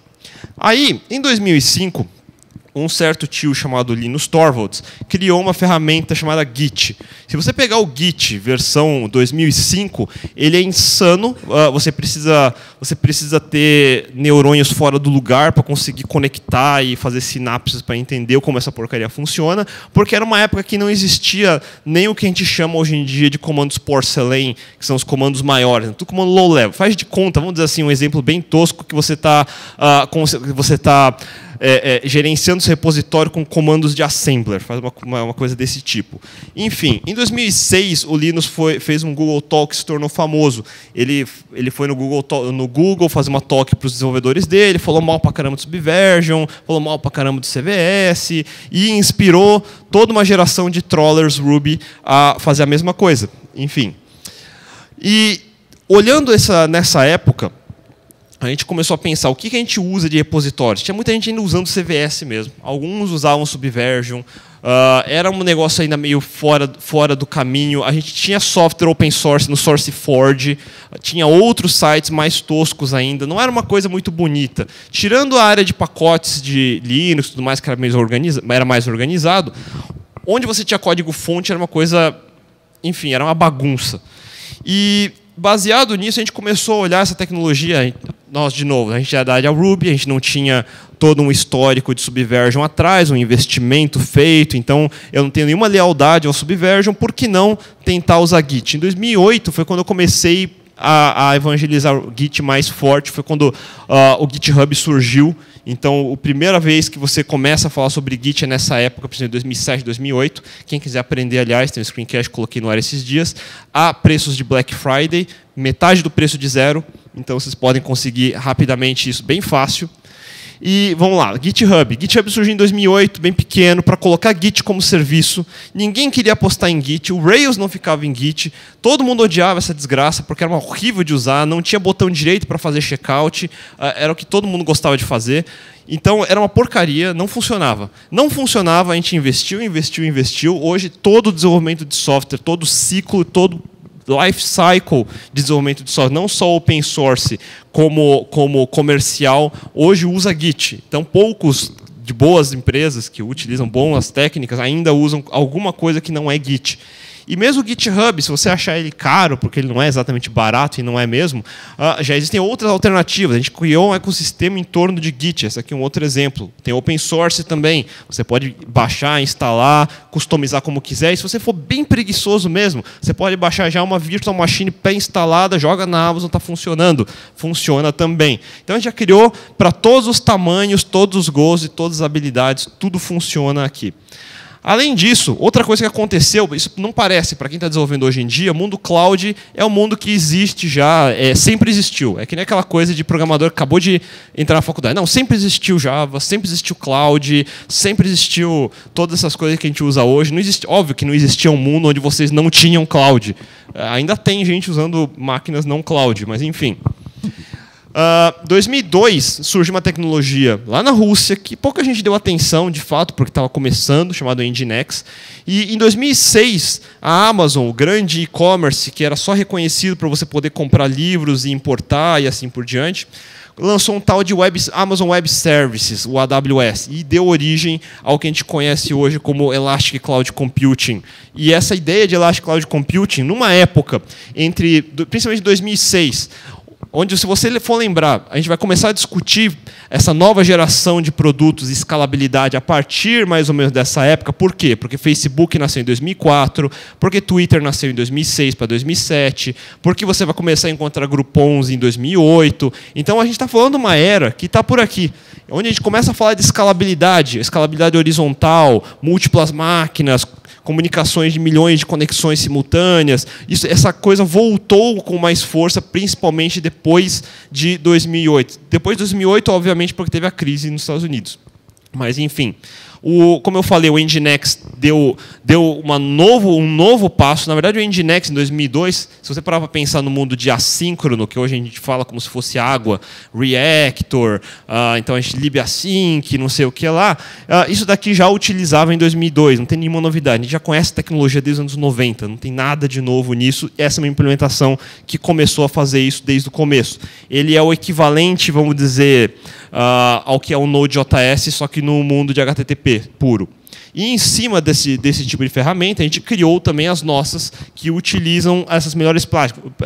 Aí, em 2005, um certo tio chamado Linus Torvalds criou uma ferramenta chamada Git. Se você pegar o Git versão 2005, ele é insano. Você precisa ter neurônios fora do lugar para conseguir conectar e fazer sinapses para entender como essa porcaria funciona, porque era uma época que não existia nem o que a gente chama hoje em dia de comandos porcelain, que são os comandos maiores, tudo comando low level. Faz de conta, vamos dizer assim, um exemplo bem tosco, que você está gerenciando seu repositório com comandos de assembler, faz uma coisa desse tipo. Enfim, em 2006, o Linus fez um Google Talk que se tornou famoso. Ele foi no Google fazer uma talk para os desenvolvedores dele, falou mal pra caramba do Subversion, falou mal pra caramba do CVS, e inspirou toda uma geração de trollers Ruby a fazer a mesma coisa. Enfim. E olhando nessa época, a gente começou a pensar o que a gente usa de repositórios. Tinha muita gente ainda usando CVS mesmo. Alguns usavam Subversion. Era um negócio ainda meio fora do caminho. A gente tinha software open source no SourceForge. Tinha outros sites mais toscos ainda. Não era uma coisa muito bonita. Tirando a área de pacotes de Linux e tudo mais, que era mais organizado, onde você tinha código-fonte era uma coisa... Enfim, era uma bagunça. E... baseado nisso, a gente começou a olhar essa tecnologia. Nós, de novo, a gente era da área Ruby, a gente não tinha todo um histórico de Subversion atrás, um investimento feito, então eu não tenho nenhuma lealdade ao Subversion, por que não tentar usar Git? Em 2008 foi quando eu comecei a evangelizar o Git mais forte, foi quando o GitHub surgiu. Então, a primeira vez que você começa a falar sobre Git é nessa época, por exemplo, 2007, 2008. Quem quiser aprender, aliás, tem um screencast que coloquei no ar esses dias. Há preços de Black Friday, metade do preço de zero. Então, vocês podem conseguir rapidamente isso bem fácil. E vamos lá, GitHub. GitHub surgiu em 2008, bem pequeno, para colocar Git como serviço. Ninguém queria apostar em Git, o Rails não ficava em Git. Todo mundo odiava essa desgraça, porque era horrível de usar, não tinha botão direito para fazer checkout, era o que todo mundo gostava de fazer. Então, era uma porcaria, não funcionava. Não funcionava, a gente investiu. Hoje, todo o desenvolvimento de software, todo o ciclo, todo life cycle de desenvolvimento de software, não só open source como comercial, hoje usa Git. Então, poucos de boas empresas que utilizam boas técnicas ainda usam alguma coisa que não é Git. E mesmo o GitHub, se você achar ele caro, porque ele não é exatamente barato e não é mesmo, já existem outras alternativas. A gente criou um ecossistema em torno de Git. Esse aqui é um outro exemplo. Tem open source também. Você pode baixar, instalar, customizar como quiser. E se você for bem preguiçoso mesmo, você pode baixar já uma virtual machine pré-instalada, joga na Amazon, está funcionando. Funciona também. Então a gente já criou para todos os tamanhos, todos os gostos e todas as habilidades. Tudo funciona aqui. Além disso, outra coisa que aconteceu, isso não parece, para quem está desenvolvendo hoje em dia, o mundo cloud é um mundo que existe já, sempre existiu. É que nem aquela coisa de programador que acabou de entrar na faculdade. Não, sempre existiu Java, sempre existiu cloud, sempre existiu todas essas coisas que a gente usa hoje. Não existe, óbvio que não existia um mundo onde vocês não tinham cloud. Ainda tem gente usando máquinas não cloud, mas enfim. 2002 surgiu uma tecnologia lá na Rússia que pouca gente deu atenção, de fato, porque estava começando, chamado Nginx. E em 2006, a Amazon, o grande e-commerce, que era só reconhecido para você poder comprar livros e importar e assim por diante, lançou um tal de Amazon Web Services, o AWS, e deu origem ao que a gente conhece hoje como Elastic Cloud Computing. E essa ideia de Elastic Cloud Computing, numa época, principalmente 2006, onde, se você for lembrar, a gente vai começar a discutir essa nova geração de produtos e escalabilidade a partir mais ou menos dessa época. Por quê? Porque Facebook nasceu em 2004, porque Twitter nasceu em 2006 para 2007, porque você vai começar a encontrar Groupons em 2008. Então, a gente está falando de uma era que está por aqui, onde a gente começa a falar de escalabilidade horizontal, múltiplas máquinas, comunicações de milhões de conexões simultâneas. Essa coisa voltou com mais força, principalmente depois de 2008. Depois de 2008, obviamente, porque teve a crise nos Estados Unidos. Mas, enfim, como eu falei, o Nginx deu um novo passo. Na verdade, o Nginx, em 2002, se você parar para pensar no mundo de assíncrono, que hoje a gente fala como se fosse água, Reactor, então a gente LibAsync, não sei o que lá, isso daqui já utilizava em 2002, não tem nenhuma novidade. A gente já conhece a tecnologia desde os anos 90, não tem nada de novo nisso. Essa é uma implementação que começou a fazer isso desde o começo. Ele é o equivalente, vamos dizer, ao que é o Node.js, só que no mundo de HTTP puro. E em cima desse tipo de ferramenta, a gente criou também as nossas, que utilizam essas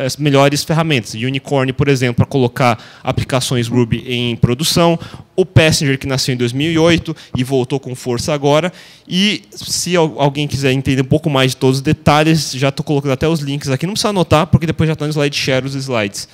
as melhores ferramentas. Unicorn, por exemplo, para colocar aplicações Ruby em produção. O Passenger, que nasceu em 2008 e voltou com força agora. E se alguém quiser entender um pouco mais de todos os detalhes, já estou colocando até os links aqui. Não precisa anotar, porque depois já estão no SlideShare os slides.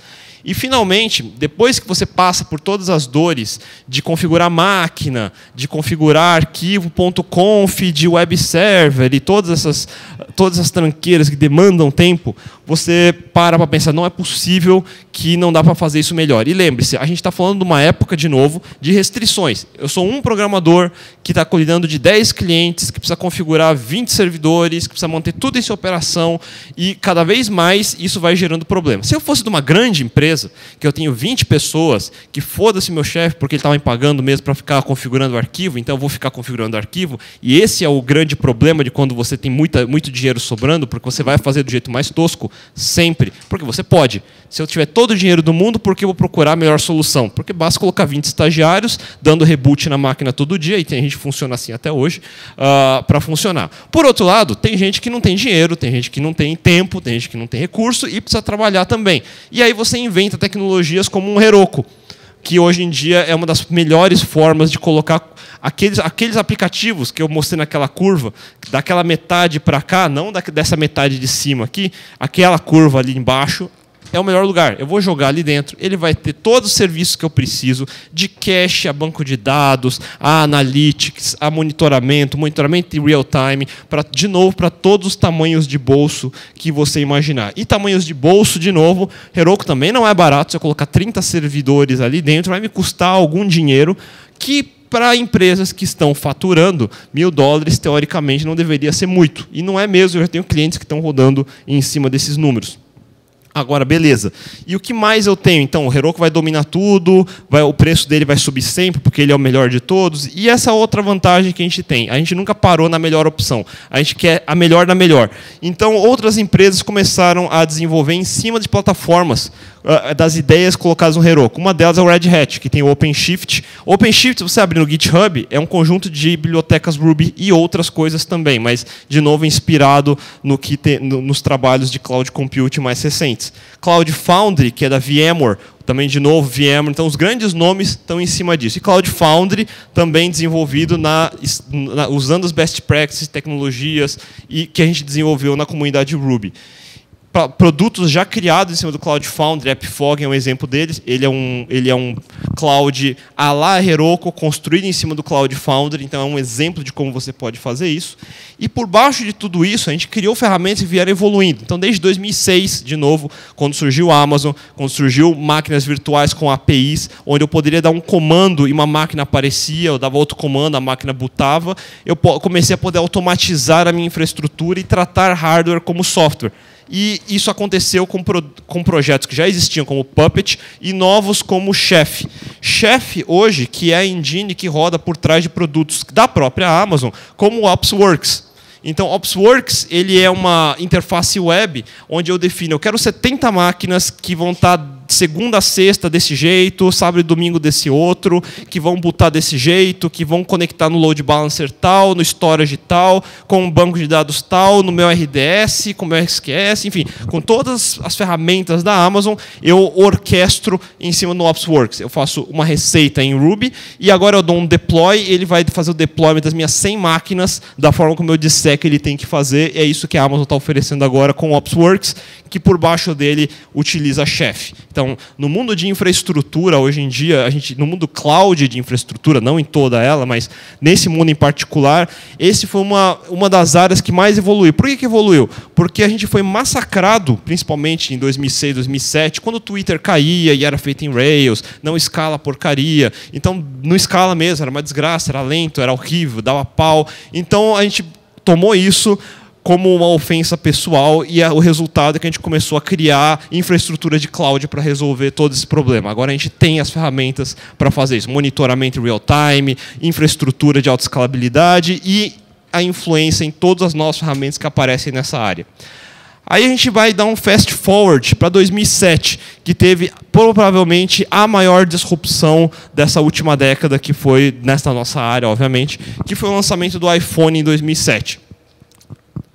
E, finalmente, depois que você passa por todas as dores de configurar máquina, de configurar arquivo.conf de web server e todas essas tranqueiras que demandam tempo, você para pensar, não é possível que não dá para fazer isso melhor. E lembre-se, a gente está falando de uma época, de novo, de restrições. Eu sou um programador que está cuidando de 10 clientes, que precisa configurar 20 servidores, que precisa manter tudo isso em operação, e cada vez mais isso vai gerando problemas. Se eu fosse de uma grande empresa, que eu tenho 20 pessoas, que foda-se meu chefe, porque ele estava me pagando mesmo para ficar configurando o arquivo, então eu vou ficar configurando o arquivo, e esse é o grande problema de quando você tem muito dinheiro sobrando, porque você vai fazer do jeito mais tosco, sempre, porque você pode. Se eu tiver todo o dinheiro do mundo, por que eu vou procurar a melhor solução? Porque basta colocar 20 estagiários, dando reboot na máquina todo dia, e tem gente que funciona assim até hoje, para funcionar. Por outro lado, tem gente que não tem dinheiro, tem gente que não tem tempo, tem gente que não tem recurso, e precisa trabalhar também. E aí você inventa tecnologias como um Heroku, que hoje em dia é uma das melhores formas de colocar aqueles aplicativos que eu mostrei naquela curva, daquela metade para cá, não dessa metade de cima aqui, aquela curva ali embaixo, é o melhor lugar. Eu vou jogar ali dentro, ele vai ter todos os serviços que eu preciso, de cache a banco de dados, a analytics, a monitoramento em real time, de novo, para todos os tamanhos de bolso que você imaginar. E tamanhos de bolso, de novo, Heroku também não é barato. Se eu colocar 30 servidores ali dentro, vai me custar algum dinheiro que, para empresas que estão faturando $1.000, teoricamente, não deveria ser muito. E não é mesmo, eu já tenho clientes que estão rodando em cima desses números. Agora, beleza. E o que mais eu tenho? Então, o Heroku vai dominar tudo, o preço dele vai subir sempre, porque ele é o melhor de todos. E essa outra vantagem que a gente tem, a gente nunca parou na melhor opção. A gente quer a melhor da melhor. Então, outras empresas começaram a desenvolver em cima de plataformas das ideias colocadas no Heroku. Uma delas é o Red Hat, que tem o OpenShift. O OpenShift, se você abrir no GitHub, é um conjunto de bibliotecas Ruby e outras coisas também, mas, de novo, inspirado nos trabalhos de cloud computing mais recentes. Cloud Foundry, que é da VMware, também, de novo, VMware. Então, os grandes nomes estão em cima disso. E Cloud Foundry, também desenvolvido usando as best practices, tecnologias que a gente desenvolveu na comunidade Ruby. Produtos já criados em cima do Cloud Foundry, AppFog é um exemplo deles. Ele é um cloud à la Heroku, construído em cima do Cloud Foundry, então é um exemplo de como você pode fazer isso. E por baixo de tudo isso, a gente criou ferramentas e vieram evoluindo. Então, desde 2006, de novo, quando surgiu a Amazon, quando surgiu máquinas virtuais com APIs, onde eu poderia dar um comando e uma máquina aparecia, eu dava outro comando, a máquina bootava, eu comecei a poder automatizar a minha infraestrutura e tratar hardware como software. e isso aconteceu com projetos que já existiam, como Puppet, e novos como Chef. Chef, hoje, que é a engine que roda por trás de produtos da própria Amazon, como o OpsWorks. Então, OpsWorks ele é uma interface web onde eu defino, eu quero 70 máquinas que vão estar segunda a sexta desse jeito, sábado e domingo desse outro, que vão botar desse jeito, que vão conectar no load balancer tal, no storage tal, com um banco de dados tal, no meu RDS, com o meu SQS, enfim, com todas as ferramentas da Amazon, eu orquestro em cima do OpsWorks. Eu faço uma receita em Ruby e agora eu dou um deploy, ele vai fazer o deployment das minhas 100 máquinas da forma como eu disser que ele tem que fazer. É isso que a Amazon está oferecendo agora com o OpsWorks, que por baixo dele utiliza Chef. Então, no mundo de infraestrutura, hoje em dia, no mundo cloud de infraestrutura, não em toda ela, mas nesse mundo em particular, esse foi uma das áreas que mais evoluiu. Por que evoluiu? Porque a gente foi massacrado, principalmente em 2006, 2007, quando o Twitter caía e era feito em Rails, não escala porcaria. Então, não escala mesmo, era uma desgraça, era lento, era horrível, dava pau. Então, a gente tomou isso como uma ofensa pessoal e o resultado é que a gente começou a criar infraestrutura de cloud para resolver todo esse problema. Agora a gente tem as ferramentas para fazer isso, monitoramento real-time, infraestrutura de alta escalabilidade e a influência em todas as novas ferramentas que aparecem nessa área. Aí a gente vai dar um fast forward para 2007, que teve provavelmente a maior disrupção dessa última década, que foi nessa nossa área, obviamente, que foi o lançamento do iPhone em 2007.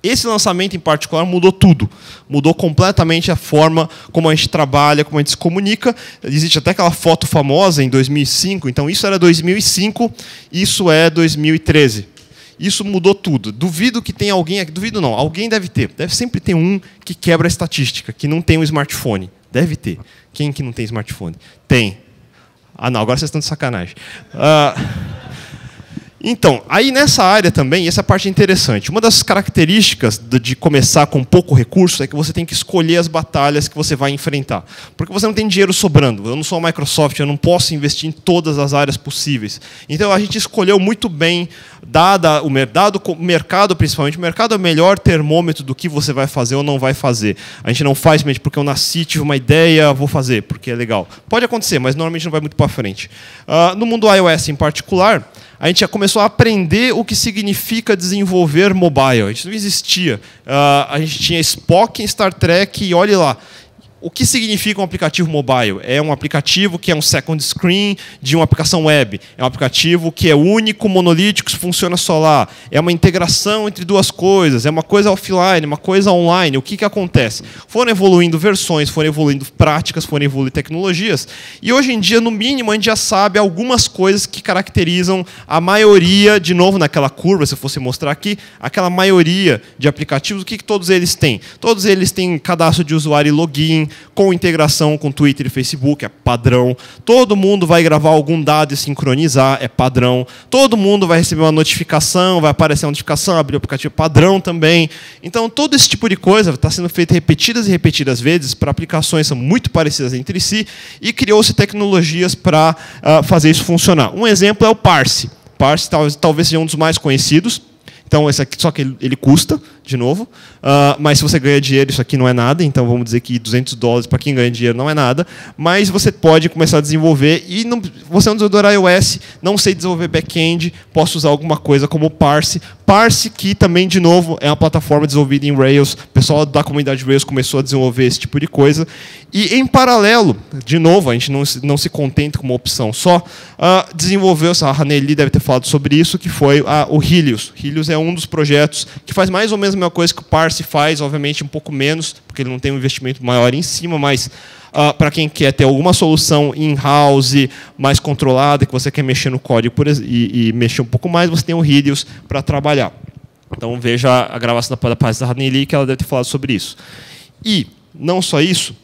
Esse lançamento, em particular, mudou tudo. Mudou completamente a forma como a gente trabalha, como a gente se comunica. Existe até aquela foto famosa em 2005. Então, isso era 2005, isso é 2013. Isso mudou tudo. Duvido que tenha alguém aqui. Duvido não, alguém deve ter. Deve sempre ter um que quebra a estatística, que não tem um smartphone. Deve ter. Quem que não tem smartphone? Tem. Ah, não, agora vocês estão de sacanagem. Então, aí nessa área também, essa parte é interessante. Uma das características de começar com pouco recurso é que você tem que escolher as batalhas que você vai enfrentar. Porque você não tem dinheiro sobrando. Eu não sou a Microsoft, eu não posso investir em todas as áreas possíveis. Então, a gente escolheu muito bem, dado o mercado, principalmente. O mercado é o melhor termômetro do que você vai fazer ou não vai fazer. A gente não faz simplesmente porque eu nasci, tive uma ideia, vou fazer, porque é legal. Pode acontecer, mas normalmente não vai muito para frente. No mundo iOS em particular, a gente já começou a aprender o que significa desenvolver mobile. A gente não existia. A gente tinha Spock em Star Trek e olhe lá. O que significa um aplicativo mobile? É um aplicativo que é um second screen de uma aplicação web. É um aplicativo que é único, monolítico, funciona só lá. É uma integração entre duas coisas. É uma coisa offline, uma coisa online. O que acontece? Foram evoluindo versões, foram evoluindo práticas, foram evoluindo tecnologias. E hoje em dia, no mínimo, a gente já sabe algumas coisas que caracterizam a maioria, de novo, naquela curva, se eu fosse mostrar aqui, aquela maioria de aplicativos, o que todos eles têm? Todos eles têm cadastro de usuário e login, com integração com Twitter e Facebook, é padrão. Todo mundo vai gravar algum dado e sincronizar, é padrão. Todo mundo vai receber uma notificação, vai aparecer uma notificação, abrir o aplicativo, padrão também. Então, todo esse tipo de coisa está sendo feito repetidas e repetidas vezes para aplicações que são muito parecidas entre si e criou-se tecnologias para fazer isso funcionar. Um exemplo é o Parse. Parse talvez seja um dos mais conhecidos. Então, esse aqui, só que ele custa, de novo, mas se você ganha dinheiro, isso aqui não é nada, então vamos dizer que $200 para quem ganha dinheiro não é nada, mas você pode começar a desenvolver, e você é um desenvolvedor iOS, não sei desenvolver back-end, posso usar alguma coisa como Parse. Parse, que também, de novo, é uma plataforma desenvolvida em Rails, o pessoal da comunidade Rails começou a desenvolver esse tipo de coisa, e em paralelo, de novo, a gente não se contenta com uma opção só, desenvolveu, a Haneli deve ter falado sobre isso, que foi o Helios. Helios é um dos projetos que faz mais ou menos a mesma coisa que o Parse faz, obviamente um pouco menos, porque ele não tem um investimento maior em cima, mas para quem quer ter alguma solução in-house, mais controlada, que você quer mexer no código e mexer um pouco mais, você tem o Helios para trabalhar. Então veja a gravação da página da Haneli, que ela deve ter falado sobre isso. E, não só isso,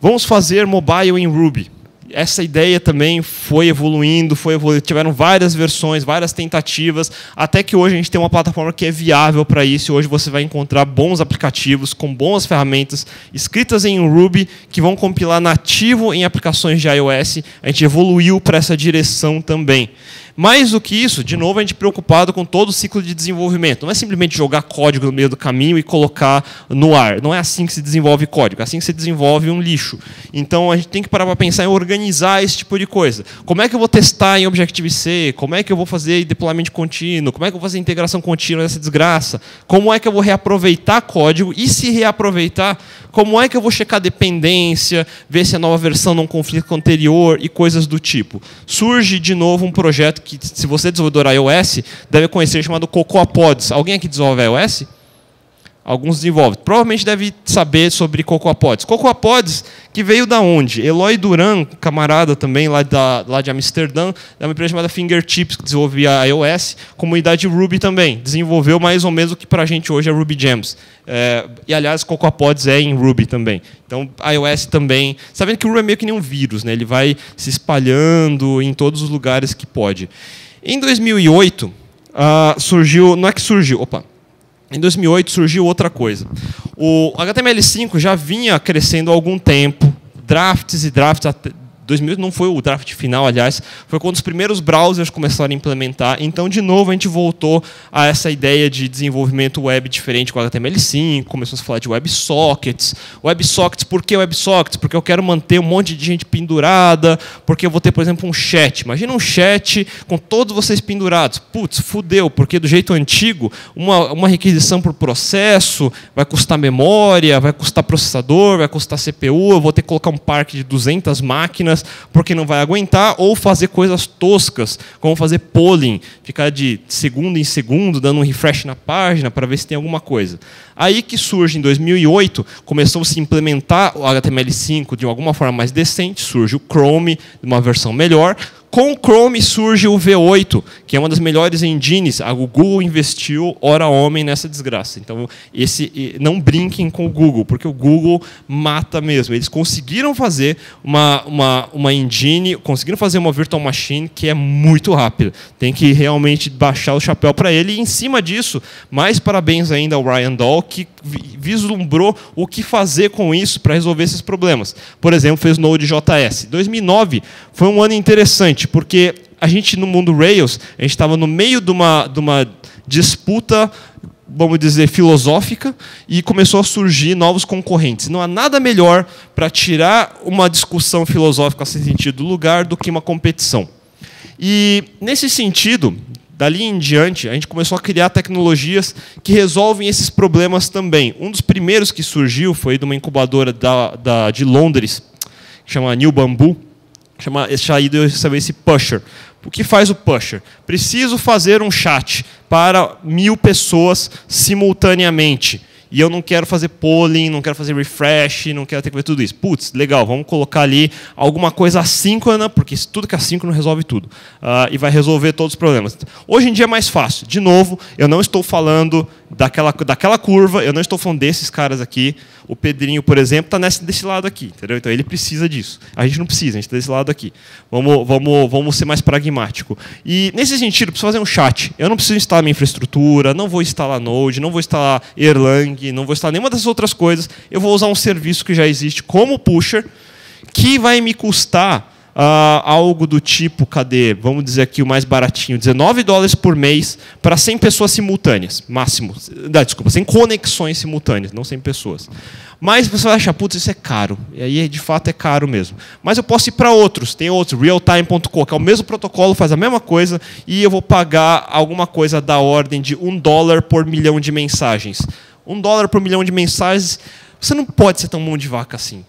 vamos fazer mobile em Ruby. Essa ideia também foi evoluindo, tiveram várias versões, várias tentativas, até que hoje a gente tem uma plataforma que é viável para isso, e hoje você vai encontrar bons aplicativos com boas ferramentas escritas em Ruby que vão compilar nativo em aplicações de iOS. A gente evoluiu para essa direção também. Mais do que isso, de novo, a gente é preocupado com todo o ciclo de desenvolvimento. Não é simplesmente jogar código no meio do caminho e colocar no ar. Não é assim que se desenvolve código, é assim que se desenvolve um lixo. Então, a gente tem que parar para pensar em organizar esse tipo de coisa. Como é que eu vou testar em Objective-C? Como é que eu vou fazer deployment contínuo? Como é que eu vou fazer integração contínua dessa desgraça? Como é que eu vou reaproveitar código? E se reaproveitar, como é que eu vou checar dependência, ver se a nova versão não conflita com a anterior e coisas do tipo? Surge, de novo, um projeto que, se você é desenvolvedor iOS, deve conhecer, chamado CocoaPods. Alguém aqui desenvolve iOS? Alguns desenvolvem. Provavelmente deve saber sobre CocoaPods. CocoaPods, que veio da onde? Eloy Duran, camarada também lá de Amsterdã, é uma empresa chamada Fingertips, que desenvolvia iOS, comunidade Ruby também. Desenvolveu mais ou menos o que para a gente hoje é Ruby Gems. E, aliás, CocoaPods é em Ruby também. Então, iOS também. Sabendo que o Ruby é meio que nem um vírus, né? Ele vai se espalhando em todos os lugares que pode. Em 2008, surgiu... Não é que surgiu... Opa! Em 2008 surgiu outra coisa. O HTML5 já vinha crescendo há algum tempo, drafts e drafts. 2008 não foi o draft final, aliás, foi quando os primeiros browsers começaram a implementar. Então, de novo, a gente voltou a essa ideia de desenvolvimento web diferente com o HTML5, começou a falar de WebSockets. WebSockets, por que WebSockets? Porque eu quero manter um monte de gente pendurada, porque eu vou ter, por exemplo, um chat. Imagina um chat com todos vocês pendurados. Putz, fudeu, porque do jeito antigo, uma requisição por processo vai custar memória, vai custar processador, vai custar CPU, eu vou ter que colocar um parque de 200 máquinas, porque não vai aguentar, ou fazer coisas toscas, como fazer polling, ficar de segundo em segundo, dando um refresh na página para ver se tem alguma coisa. Aí que surge, em 2008, começou a se implementar o HTML5 de alguma forma mais decente, surge o Chrome, uma versão melhor. Com o Chrome surge o V8, que é uma das melhores engines. O Google investiu, ora homem, nessa desgraça. Então, não brinquem com o Google, porque o Google mata mesmo. Eles conseguiram fazer uma engine, conseguiram fazer uma virtual machine que é muito rápida. Tem que realmente baixar o chapéu para ele. E, em cima disso, mais parabéns ainda ao Ryan Dahl, que vislumbrou o que fazer com isso para resolver esses problemas. Por exemplo, fez o Node.js. 2009 foi um ano interessante, porque a gente, no mundo Rails, a gente estava no meio de uma disputa, vamos dizer, filosófica, e começou a surgir novos concorrentes. Não há nada melhor para tirar uma discussão filosófica sem sentido do lugar do que uma competição. E, nesse sentido, dali em diante, a gente começou a criar tecnologias que resolvem esses problemas também. Um dos primeiros que surgiu foi de uma incubadora de Londres, que chama New Bamboo, chama esse Pusher. O que faz o Pusher? Preciso fazer um chat para 1000 pessoas simultaneamente. E eu não quero fazer polling, não quero fazer refresh, não quero ter que ver tudo isso. Putz, legal, vamos colocar ali alguma coisa assíncrona, porque tudo que é assíncrono resolve tudo. E vai resolver todos os problemas. Hoje em dia é mais fácil. De novo, eu não estou falando daquela curva, eu não estou falando desses caras aqui. O Pedrinho, por exemplo, está desse lado aqui. Entendeu? Então ele precisa disso. A gente não precisa, a gente está desse lado aqui. Vamos ser mais pragmático. E, nesse sentido, preciso fazer um chat. Eu não preciso instalar minha infraestrutura, não vou instalar Node, não vou instalar Erlang, não vou instalar nenhuma dessas outras coisas. Eu vou usar um serviço que já existe como Pusher, que vai me custar algo do tipo, vamos dizer aqui o mais baratinho, $19 por mês para 100 pessoas simultâneas, máximo. Desculpa, 100 conexões simultâneas, não 100 pessoas. Mas você vai achar, putz, isso é caro. E aí, de fato, é caro mesmo. Mas eu posso ir para outros. Tem outros, realtime.com, que é o mesmo protocolo, faz a mesma coisa, e eu vou pagar alguma coisa da ordem de $1 por milhão de mensagens. $1 por milhão de mensagens, você não pode ser tão mão de vaca assim,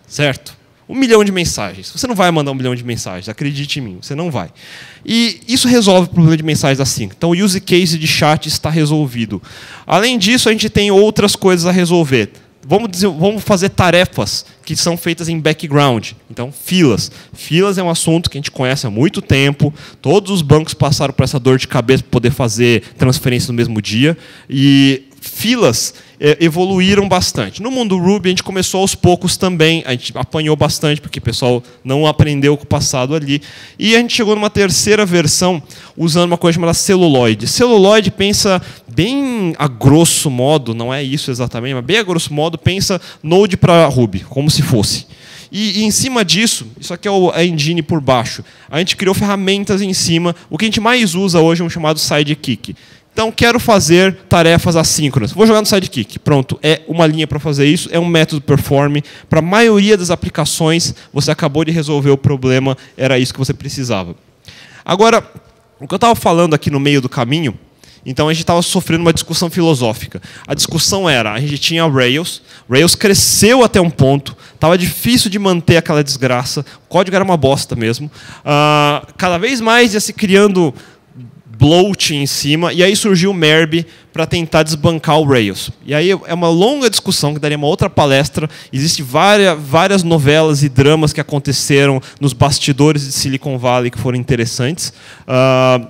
certo? 1 milhão de mensagens. Você não vai mandar 1 milhão de mensagens, acredite em mim, você não vai. E isso resolve o problema de mensagens assim. Então, o use case de chat está resolvido. Além disso, a gente tem outras coisas a resolver. Vamos fazer tarefas que são feitas em background. Então, filas. Filas é um assunto que a gente conhece há muito tempo. Todos os bancos passaram por essa dor de cabeça para poder fazer transferência no mesmo dia. E filas evoluíram bastante. No mundo Ruby, a gente começou aos poucos também. A gente apanhou bastante, porque o pessoal não aprendeu com o passado ali. E a gente chegou numa terceira versão, usando uma coisa chamada Celluloid. Celluloid pensa bem a grosso modo, não é isso exatamente, mas bem a grosso modo, pensa Node para Ruby, como se fosse. E em cima disso, isso aqui é a engine por baixo, a gente criou ferramentas em cima. O que a gente mais usa hoje é um chamado Sidekick. Então, quero fazer tarefas assíncronas. Vou jogar no Sidekick. Pronto, é uma linha para fazer isso, é um método perform. Para a maioria das aplicações, você acabou de resolver o problema, era isso que você precisava. Agora, o que eu estava falando aqui no meio do caminho, então a gente estava sofrendo uma discussão filosófica. A discussão era, a gente tinha Rails cresceu até um ponto, estava difícil de manter aquela desgraça, o código era uma bosta mesmo. Cada vez mais ia se criando bloat em cima, e aí surgiu o Merby para tentar desbancar o Rails. E aí é uma longa discussão, que daria uma outra palestra. Existem várias novelas e dramas que aconteceram nos bastidores de Silicon Valley que foram interessantes.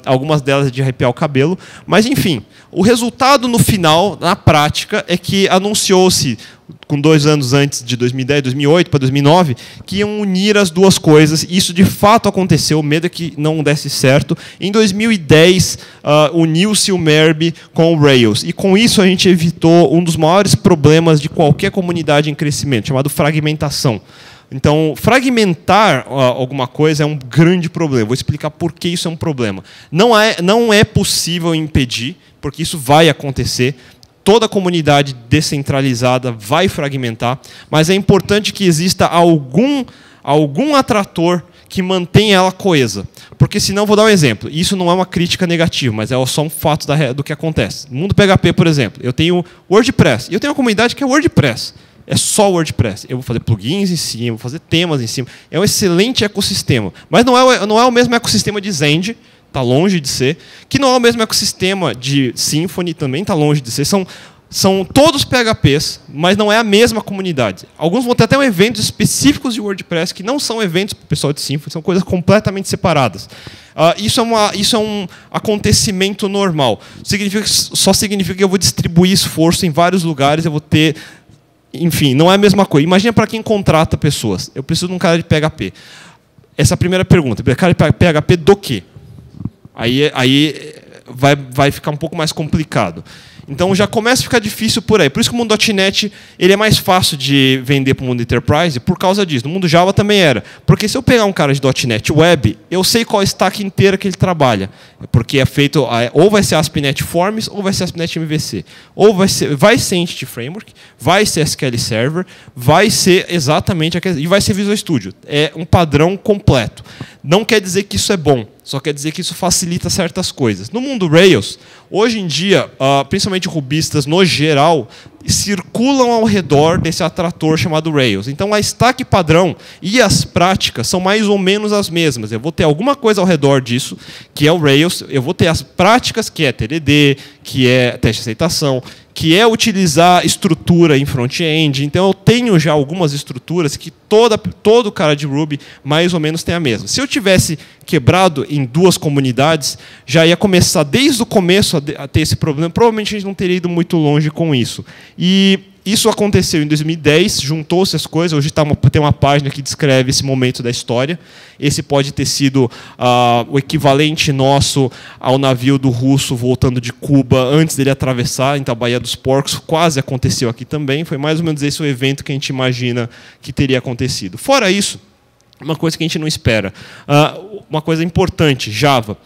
Algumas delas de arrepiar o cabelo. Mas, enfim, o resultado no final, na prática, é que anunciou-se, com 2 anos antes de 2010, 2008 para 2009, que iam unir as duas coisas. E isso de fato aconteceu, o medo é que não desse certo. Em 2010, uniu-se o Merby com o Rails. E com isso a gente evitou um dos maiores problemas de qualquer comunidade em crescimento, chamado fragmentação. Então, fragmentar alguma coisa é um grande problema. Vou explicar por que isso é um problema. Não é possível impedir, porque isso vai acontecer. Toda a comunidade descentralizada vai fragmentar, mas é importante que exista algum atrator que mantenha ela coesa. Porque senão, vou dar um exemplo, isso não é uma crítica negativa, mas é só um fato do que acontece. No mundo PHP, por exemplo, eu tenho WordPress, e eu tenho uma comunidade que é WordPress. É só WordPress. Eu vou fazer plugins em cima, vou fazer temas em cima. É um excelente ecossistema. Mas não é o mesmo ecossistema de Zend, está longe de ser, que não é o mesmo ecossistema de Symfony, também está longe de ser. São todos PHPs, mas não é a mesma comunidade. Alguns vão ter até eventos específicos de WordPress, que não são eventos para o pessoal de Symfony, são coisas completamente separadas. Isso é um acontecimento normal. Só significa que eu vou distribuir esforço em vários lugares, eu vou ter... Enfim, não é a mesma coisa. Imagina para quem contrata pessoas. Eu preciso de um cara de PHP. Essa é a primeira pergunta. Cara de PHP do quê? Aí vai ficar um pouco mais complicado. Então já começa a ficar difícil por aí. Por isso que o mundo .NET ele é mais fácil de vender para o mundo Enterprise, por causa disso. No mundo Java também era. Porque se eu pegar um cara de .NET Web, eu sei qual stack inteira que ele trabalha. Porque é feito, ou vai ser ASP.NET Forms, ou vai ser ASP.NET MVC. Ou vai ser Entity Framework, vai ser SQL Server, vai ser exatamente aquele, e vai ser Visual Studio. É um padrão completo. Não quer dizer que isso é bom, só quer dizer que isso facilita certas coisas. No mundo Rails, hoje em dia, principalmente rubistas no geral, circulam ao redor desse atrator chamado Rails. Então, a stack padrão e as práticas são mais ou menos as mesmas. Eu vou ter alguma coisa ao redor disso, que é o Rails. Eu vou ter as práticas, que é TDD, que é teste de aceitação, que é utilizar estrutura em front-end. Então, eu tenho já algumas estruturas que todo cara de Ruby mais ou menos tem a mesma. Se eu tivesse quebrado em duas comunidades, já ia começar desde o começo a ter esse problema. Provavelmente a gente não teria ido muito longe com isso. E isso aconteceu em 2010, juntou-se as coisas. Hoje tem uma página que descreve esse momento da história. Esse pode ter sido o equivalente nosso ao navio do russo voltando de Cuba antes dele atravessar. Então, a Baía dos Porcos quase aconteceu aqui também. Foi mais ou menos esse o evento que a gente imagina que teria acontecido. Fora isso, uma coisa que a gente não espera. Uma coisa importante, Java.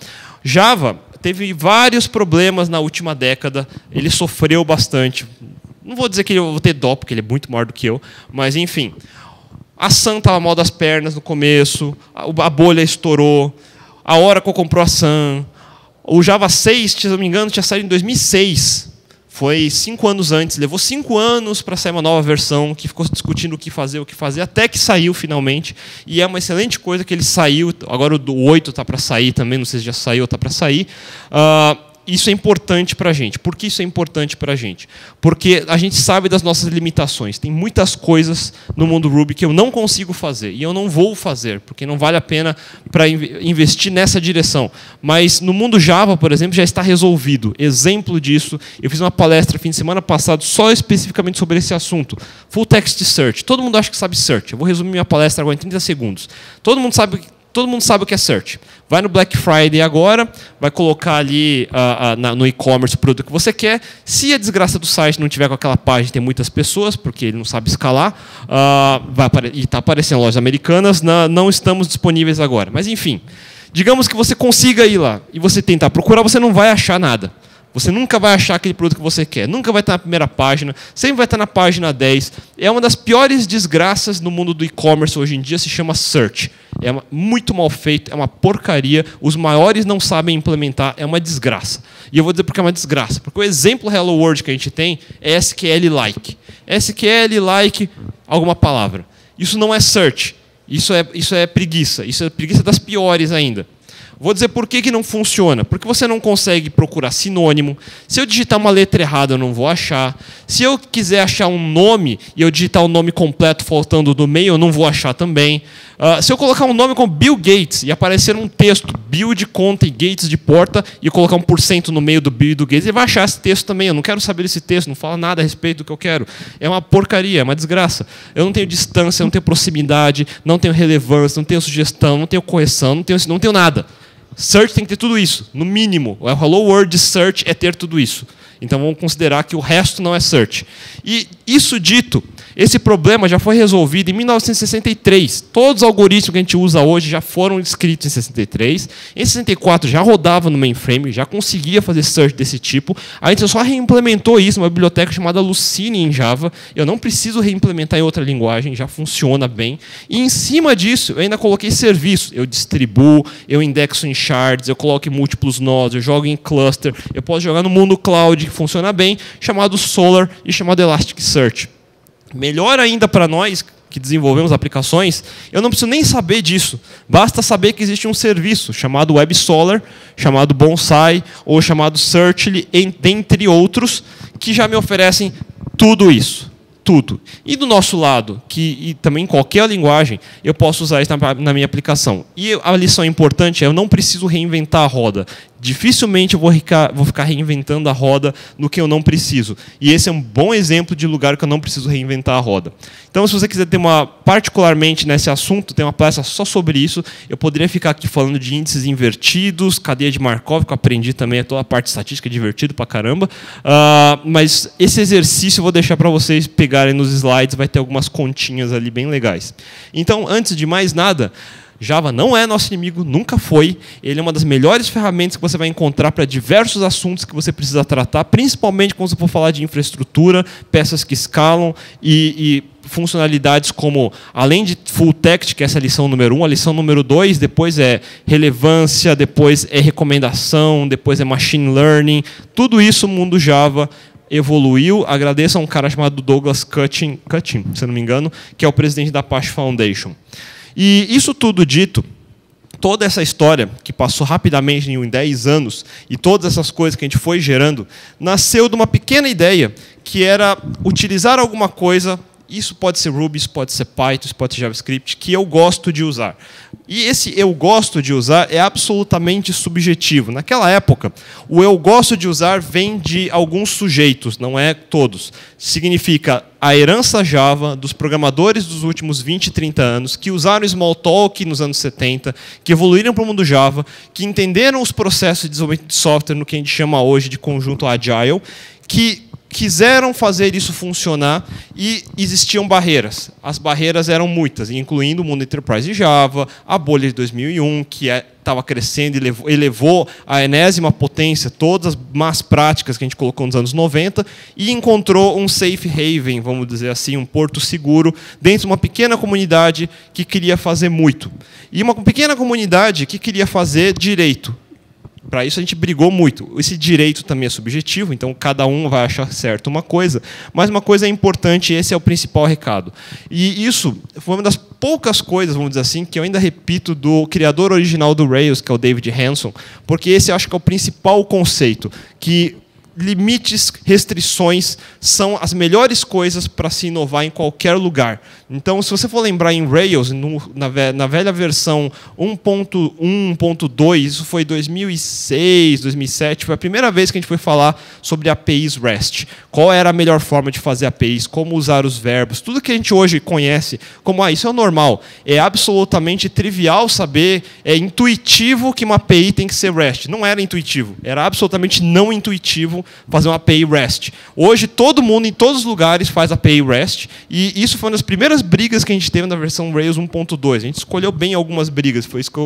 Java teve vários problemas na última década. Ele sofreu bastante. Não vou dizer que eu vou ter dó, porque ele é muito maior do que eu, mas, enfim. A Sun estava mal das pernas no começo, a bolha estourou, a Oracle comprou a Sun. O Java 6, se não me engano, tinha saído em 2006. Foi 5 anos antes. Levou 5 anos para sair uma nova versão, que ficou discutindo o que fazer, até que saiu finalmente. E é uma excelente coisa que ele saiu. Agora o 8 está para sair também, não sei se já saiu ou está para sair. Isso é importante para a gente. Por que isso é importante para a gente? Porque a gente sabe das nossas limitações. Tem muitas coisas no mundo Ruby que eu não consigo fazer. E eu não vou fazer, porque não vale a pena para investir nessa direção. Mas no mundo Java, por exemplo, já está resolvido. Exemplo disso, eu fiz uma palestra fim de semana passado só especificamente sobre esse assunto. Full Text Search. Todo mundo acha que sabe Search. Eu vou resumir minha palestra agora em 30 segundos. Todo mundo sabe todo mundo sabe o que é search. Vai no Black Friday agora, vai colocar ali no e-commerce o produto que você quer. Se a desgraça do site não tiver com aquela página, tem muitas pessoas, porque ele não sabe escalar, e está aparecendo em lojas americanas, não estamos disponíveis agora. Mas, enfim, digamos que você consiga ir lá e você tentar procurar, você não vai achar nada. Você nunca vai achar aquele produto que você quer. Nunca vai estar na primeira página. Sempre vai estar na página 10. É uma das piores desgraças no mundo do e-commerce hoje em dia. Se chama search. É muito mal feito. É uma porcaria. Os maiores não sabem implementar. É uma desgraça. E eu vou dizer porque é uma desgraça. Porque o exemplo Hello World que a gente tem é SQL-like. SQL-like alguma palavra. Isso não é search. Isso é preguiça. Isso é preguiça das piores ainda. Vou dizer por que não funciona. Porque você não consegue procurar sinônimo. Se eu digitar uma letra errada, eu não vou achar. Se eu quiser achar um nome e eu digitar o nome completo faltando do meio, eu não vou achar também. Se eu colocar um nome como Bill Gates e aparecer um texto, Bill de conta e Gates de porta, e eu colocar 1% no meio do Bill e do Gates, ele vai achar esse texto também. Eu não quero saber desse texto, não fala nada a respeito do que eu quero. É uma porcaria, é uma desgraça. Eu não tenho distância, não tenho proximidade, não tenho relevância, não tenho sugestão, não tenho correção, não tenho nada. Search tem que ter tudo isso, no mínimo. O Hello World Search é ter tudo isso. Então vamos considerar que o resto não é search. E isso dito, esse problema já foi resolvido em 1963. Todos os algoritmos que a gente usa hoje já foram escritos em 63. Em 64 já rodava no mainframe, já conseguia fazer search desse tipo. A gente só reimplementou isso numa biblioteca chamada Lucene em Java. Eu não preciso reimplementar em outra linguagem, já funciona bem. E em cima disso, eu ainda coloquei serviços. Eu distribuo, eu indexo em shards, eu coloco em múltiplos nós, eu jogo em cluster, eu posso jogar no mundo cloud, que funciona bem, chamado Solr e chamado Elasticsearch. Melhor ainda para nós que desenvolvemos aplicações, eu não preciso nem saber disso. Basta saber que existe um serviço chamado WebSolr, chamado Bonsai ou chamado Searchly, dentre outros, que já me oferecem tudo isso. Tudo. E do nosso lado, e também em qualquer linguagem, eu posso usar isso na minha aplicação. E a lição importante é eu não preciso reinventar a roda. Dificilmente eu vou ficar reinventando a roda no que eu não preciso. E esse é um bom exemplo de lugar que eu não preciso reinventar a roda. Então, se você quiser ter particularmente nesse assunto, tem uma palestra só sobre isso, eu poderia ficar aqui falando de índices invertidos, cadeia de Markov, que eu aprendi também, toda a parte estatística é divertido pra caramba. Mas esse exercício eu vou deixar para vocês pegarem nos slides, vai ter algumas continhas ali bem legais. Então, antes de mais nada, Java não é nosso inimigo, nunca foi. Ele é uma das melhores ferramentas que você vai encontrar para diversos assuntos que você precisa tratar, principalmente quando você for falar de infraestrutura, peças que escalam e funcionalidades como, além de full text, que é essa lição número 1, a lição número 2, depois é relevância, depois é recomendação, depois é machine learning. Tudo isso o mundo Java evoluiu. Agradeço a um cara chamado Douglas Cutting, se eu não me engano, que é o presidente da Apache Foundation. E isso tudo dito, toda essa história que passou rapidamente em 10 anos e todas essas coisas que a gente foi gerando, nasceu de uma pequena ideia que era utilizar alguma coisa, isso pode ser Ruby, isso pode ser Python, isso pode ser JavaScript, que eu gosto de usar. E esse eu gosto de usar é absolutamente subjetivo. Naquela época, o eu gosto de usar vem de alguns sujeitos, não é todos. Significa a herança Java dos programadores dos últimos 20, 30 anos, que usaram Smalltalk nos anos 70, que evoluíram para o mundo Java, que entenderam os processos de desenvolvimento de software no que a gente chama hoje de conjunto Agile, que quiseram fazer isso funcionar e existiam barreiras. As barreiras eram muitas, incluindo o mundo Enterprise Java, a bolha de 2001, que estava crescendo e elevou à enésima potência todas as más práticas que a gente colocou nos anos 90 e encontrou um safe haven, vamos dizer assim, um porto seguro, dentro de uma pequena comunidade que queria fazer muito. E uma pequena comunidade que queria fazer direito. Para isso a gente brigou muito. Esse direito também é subjetivo, então cada um vai achar certo uma coisa, mas uma coisa é importante, e esse é o principal recado. E isso foi uma das poucas coisas, vamos dizer assim, que eu ainda repito do criador original do Rails, que é o David Hanson, porque esse eu acho que é o principal conceito, que limites, restrições são as melhores coisas para se inovar em qualquer lugar. Então, se você for lembrar em Rails, na velha versão 1.1, 1.2, isso foi 2006, 2007, foi a primeira vez que a gente foi falar sobre APIs REST. Qual era a melhor forma de fazer APIs, como usar os verbos, tudo que a gente hoje conhece como, isso é o normal. É absolutamente trivial saber, é intuitivo que uma API tem que ser REST. Não era intuitivo, era absolutamente não intuitivo fazer uma API REST. Hoje, todo mundo, em todos os lugares, faz API REST, e isso foi uma das primeiras brigas que a gente teve na versão Rails 1.2. A gente escolheu bem algumas brigas, foi isso que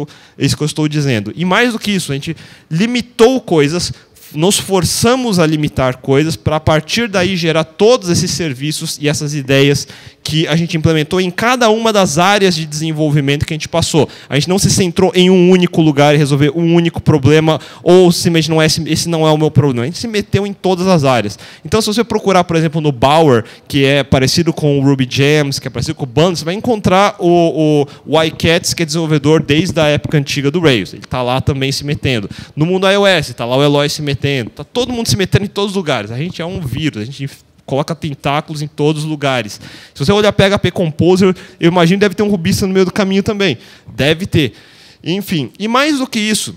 eu estou dizendo. E mais do que isso, a gente limitou coisas, nos forçamos a limitar coisas para, a partir daí, gerar todos esses serviços e essas ideias que a gente implementou em cada uma das áreas de desenvolvimento que a gente passou. A gente não se centrou em um único lugar e resolver um único problema, ou simplesmente esse não é o meu problema. A gente se meteu em todas as áreas. Então, se você procurar, por exemplo, no Bower, que é parecido com o Ruby Gems, que é parecido com o Bundle, você vai encontrar o YCats, que é desenvolvedor desde a época antiga do Rails. Ele está lá também se metendo. No mundo iOS, está lá o Eloy se metendo. Está todo mundo se metendo em todos os lugares. A gente é um vírus, a gente coloca tentáculos em todos os lugares. Se você olhar PHP Composer, eu imagino que deve ter um rubista no meio do caminho também. Deve ter. Enfim, e mais do que isso,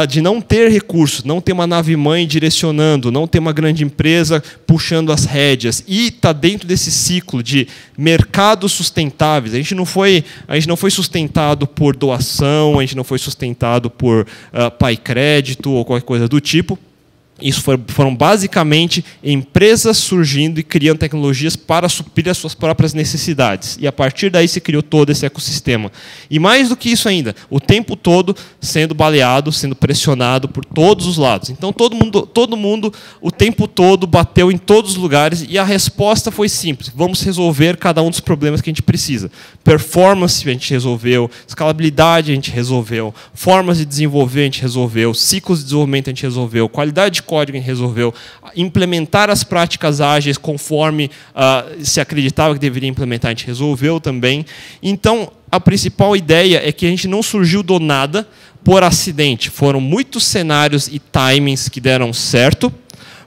de não ter recursos, não ter uma nave-mãe direcionando, não ter uma grande empresa puxando as rédeas, e está dentro desse ciclo de mercados sustentáveis. A gente não foi sustentado por doação, a gente não foi sustentado por pai crédito ou qualquer coisa do tipo. Isso foram basicamente empresas surgindo e criando tecnologias para suprir as suas próprias necessidades. E a partir daí se criou todo esse ecossistema. E mais do que isso ainda, o tempo todo sendo baleado, sendo pressionado por todos os lados. Então todo mundo o tempo todo bateu em todos os lugares, e a resposta foi simples: vamos resolver cada um dos problemas que a gente precisa. Performance a gente resolveu, escalabilidade a gente resolveu, formas de desenvolver a gente resolveu, ciclos de desenvolvimento a gente resolveu, qualidade de código a gente resolveu, implementar as práticas ágeis conforme se acreditava que deveria implementar, a gente resolveu também. Então, a principal ideia é que a gente não surgiu do nada por acidente. Foram muitos cenários e timings que deram certo,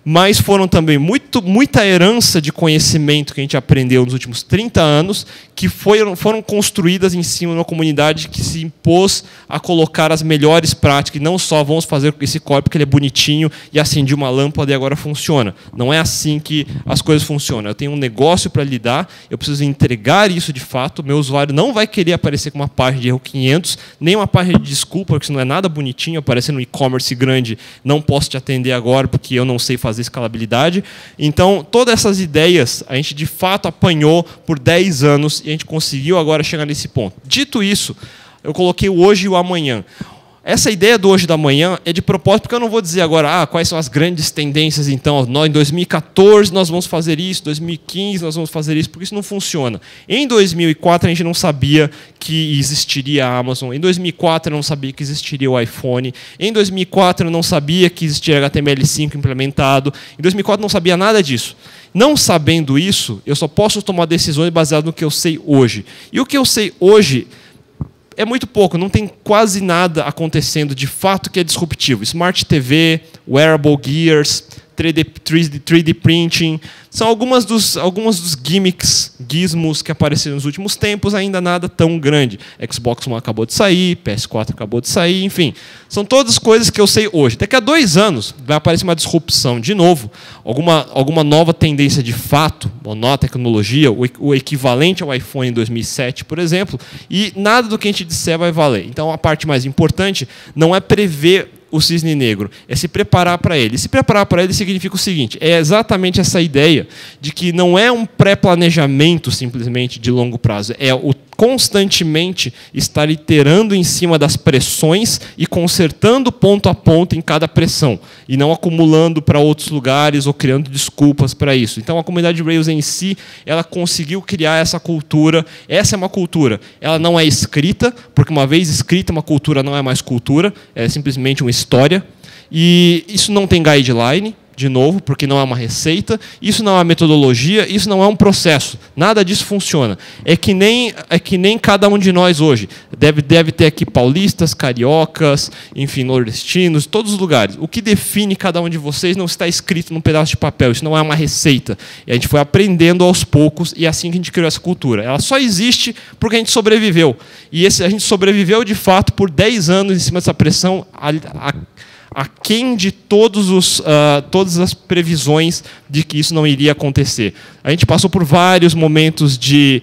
mas foram também muita herança de conhecimento que a gente aprendeu nos últimos 30 anos, que foram construídas em cima de uma comunidade que se impôs a colocar as melhores práticas, e não só vamos fazer esse código porque ele é bonitinho e acendi uma lâmpada e agora funciona. Não é assim que as coisas funcionam. Eu tenho um negócio para lidar, eu preciso entregar isso de fato, meu usuário não vai querer aparecer com uma página de erro 500, nem uma página de desculpa, porque isso não é nada bonitinho, aparecer no e-commerce grande, não posso te atender agora porque eu não sei fazer escalabilidade. Então, todas essas ideias a gente de fato apanhou por 10 anos e a gente conseguiu agora chegar nesse ponto. Dito isso, eu coloquei o hoje e o amanhã. Essa ideia do hoje e do amanhã é de propósito, porque eu não vou dizer agora quais são as grandes tendências, então, em 2014 nós vamos fazer isso, em 2015 nós vamos fazer isso, porque isso não funciona. Em 2004 a gente não sabia que existiria a Amazon, em 2004 eu não sabia que existiria o iPhone, em 2004 eu não sabia que existiria HTML5 implementado, em 2004 eu não sabia nada disso. Não sabendo isso, eu só posso tomar decisões baseadas no que eu sei hoje. E o que eu sei hoje é muito pouco, não tem quase nada acontecendo de fato que é disruptivo. Smart TV, wearable gears, 3D printing, são algumas dos gimmicks, gizmos que apareceram nos últimos tempos, ainda nada tão grande. Xbox One acabou de sair, PS4 acabou de sair, enfim. São todas coisas que eu sei hoje. Daqui a 2 anos vai aparecer uma disrupção de novo, alguma nova tendência de fato, uma nova tecnologia, o equivalente ao iPhone em 2007, por exemplo, e nada do que a gente disser vai valer. Então, a parte mais importante não é prever o cisne negro, é se preparar para ele. E se preparar para ele significa o seguinte: é exatamente essa ideia de que não é um pré-planejamento simplesmente de longo prazo, é o constantemente estar iterando em cima das pressões e consertando ponto a ponto em cada pressão, e não acumulando para outros lugares ou criando desculpas para isso. Então, a comunidade Rails em si, ela conseguiu criar essa cultura. Essa é uma cultura. Ela não é escrita, porque uma vez escrita, uma cultura não é mais cultura, é simplesmente uma história. E isso não tem guideline. de novo, porque não é uma receita, isso não é uma metodologia, isso não é um processo. Nada disso funciona. É que nem cada um de nós hoje. Deve ter aqui paulistas, cariocas, enfim, nordestinos, todos os lugares. O que define cada um de vocês não está escrito num pedaço de papel, isso não é uma receita. E a gente foi aprendendo aos poucos e é assim que a gente criou essa cultura. Ela só existe porque a gente sobreviveu. E a gente sobreviveu, de fato, por 10 anos em cima dessa pressão, aquém de todas as previsões de que isso não iria acontecer. A gente passou por vários momentos de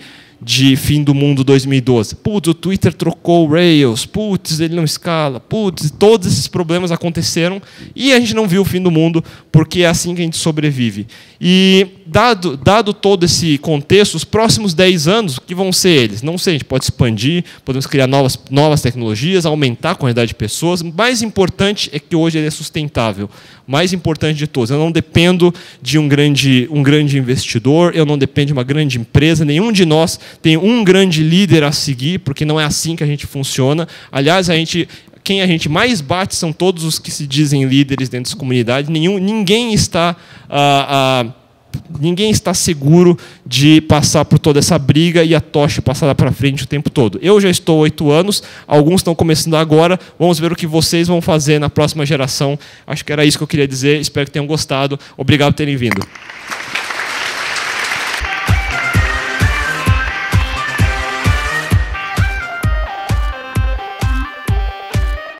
fim do mundo 2012. Putz, o Twitter trocou o Rails. Putz, ele não escala. Putz, todos esses problemas aconteceram e a gente não viu o fim do mundo porque é assim que a gente sobrevive. E, dado todo esse contexto, os próximos 10 anos, o que vão ser eles? Não sei, a gente pode expandir, podemos criar novas tecnologias, aumentar a quantidade de pessoas. O mais importante é que hoje ele é sustentável. O mais importante de todos. Eu não dependo de um grande investidor, eu não dependo de uma grande empresa, nenhum de nós tem um grande líder a seguir, porque não é assim que a gente funciona. Aliás, quem a gente mais bate são todos os que se dizem líderes dentro dessa comunidade. Ninguém está seguro de passar por toda essa briga e a tocha passada para frente o tempo todo. Eu já estou há 8 anos, alguns estão começando agora. Vamos ver o que vocês vão fazer na próxima geração. Acho que era isso que eu queria dizer. Espero que tenham gostado. Obrigado por terem vindo.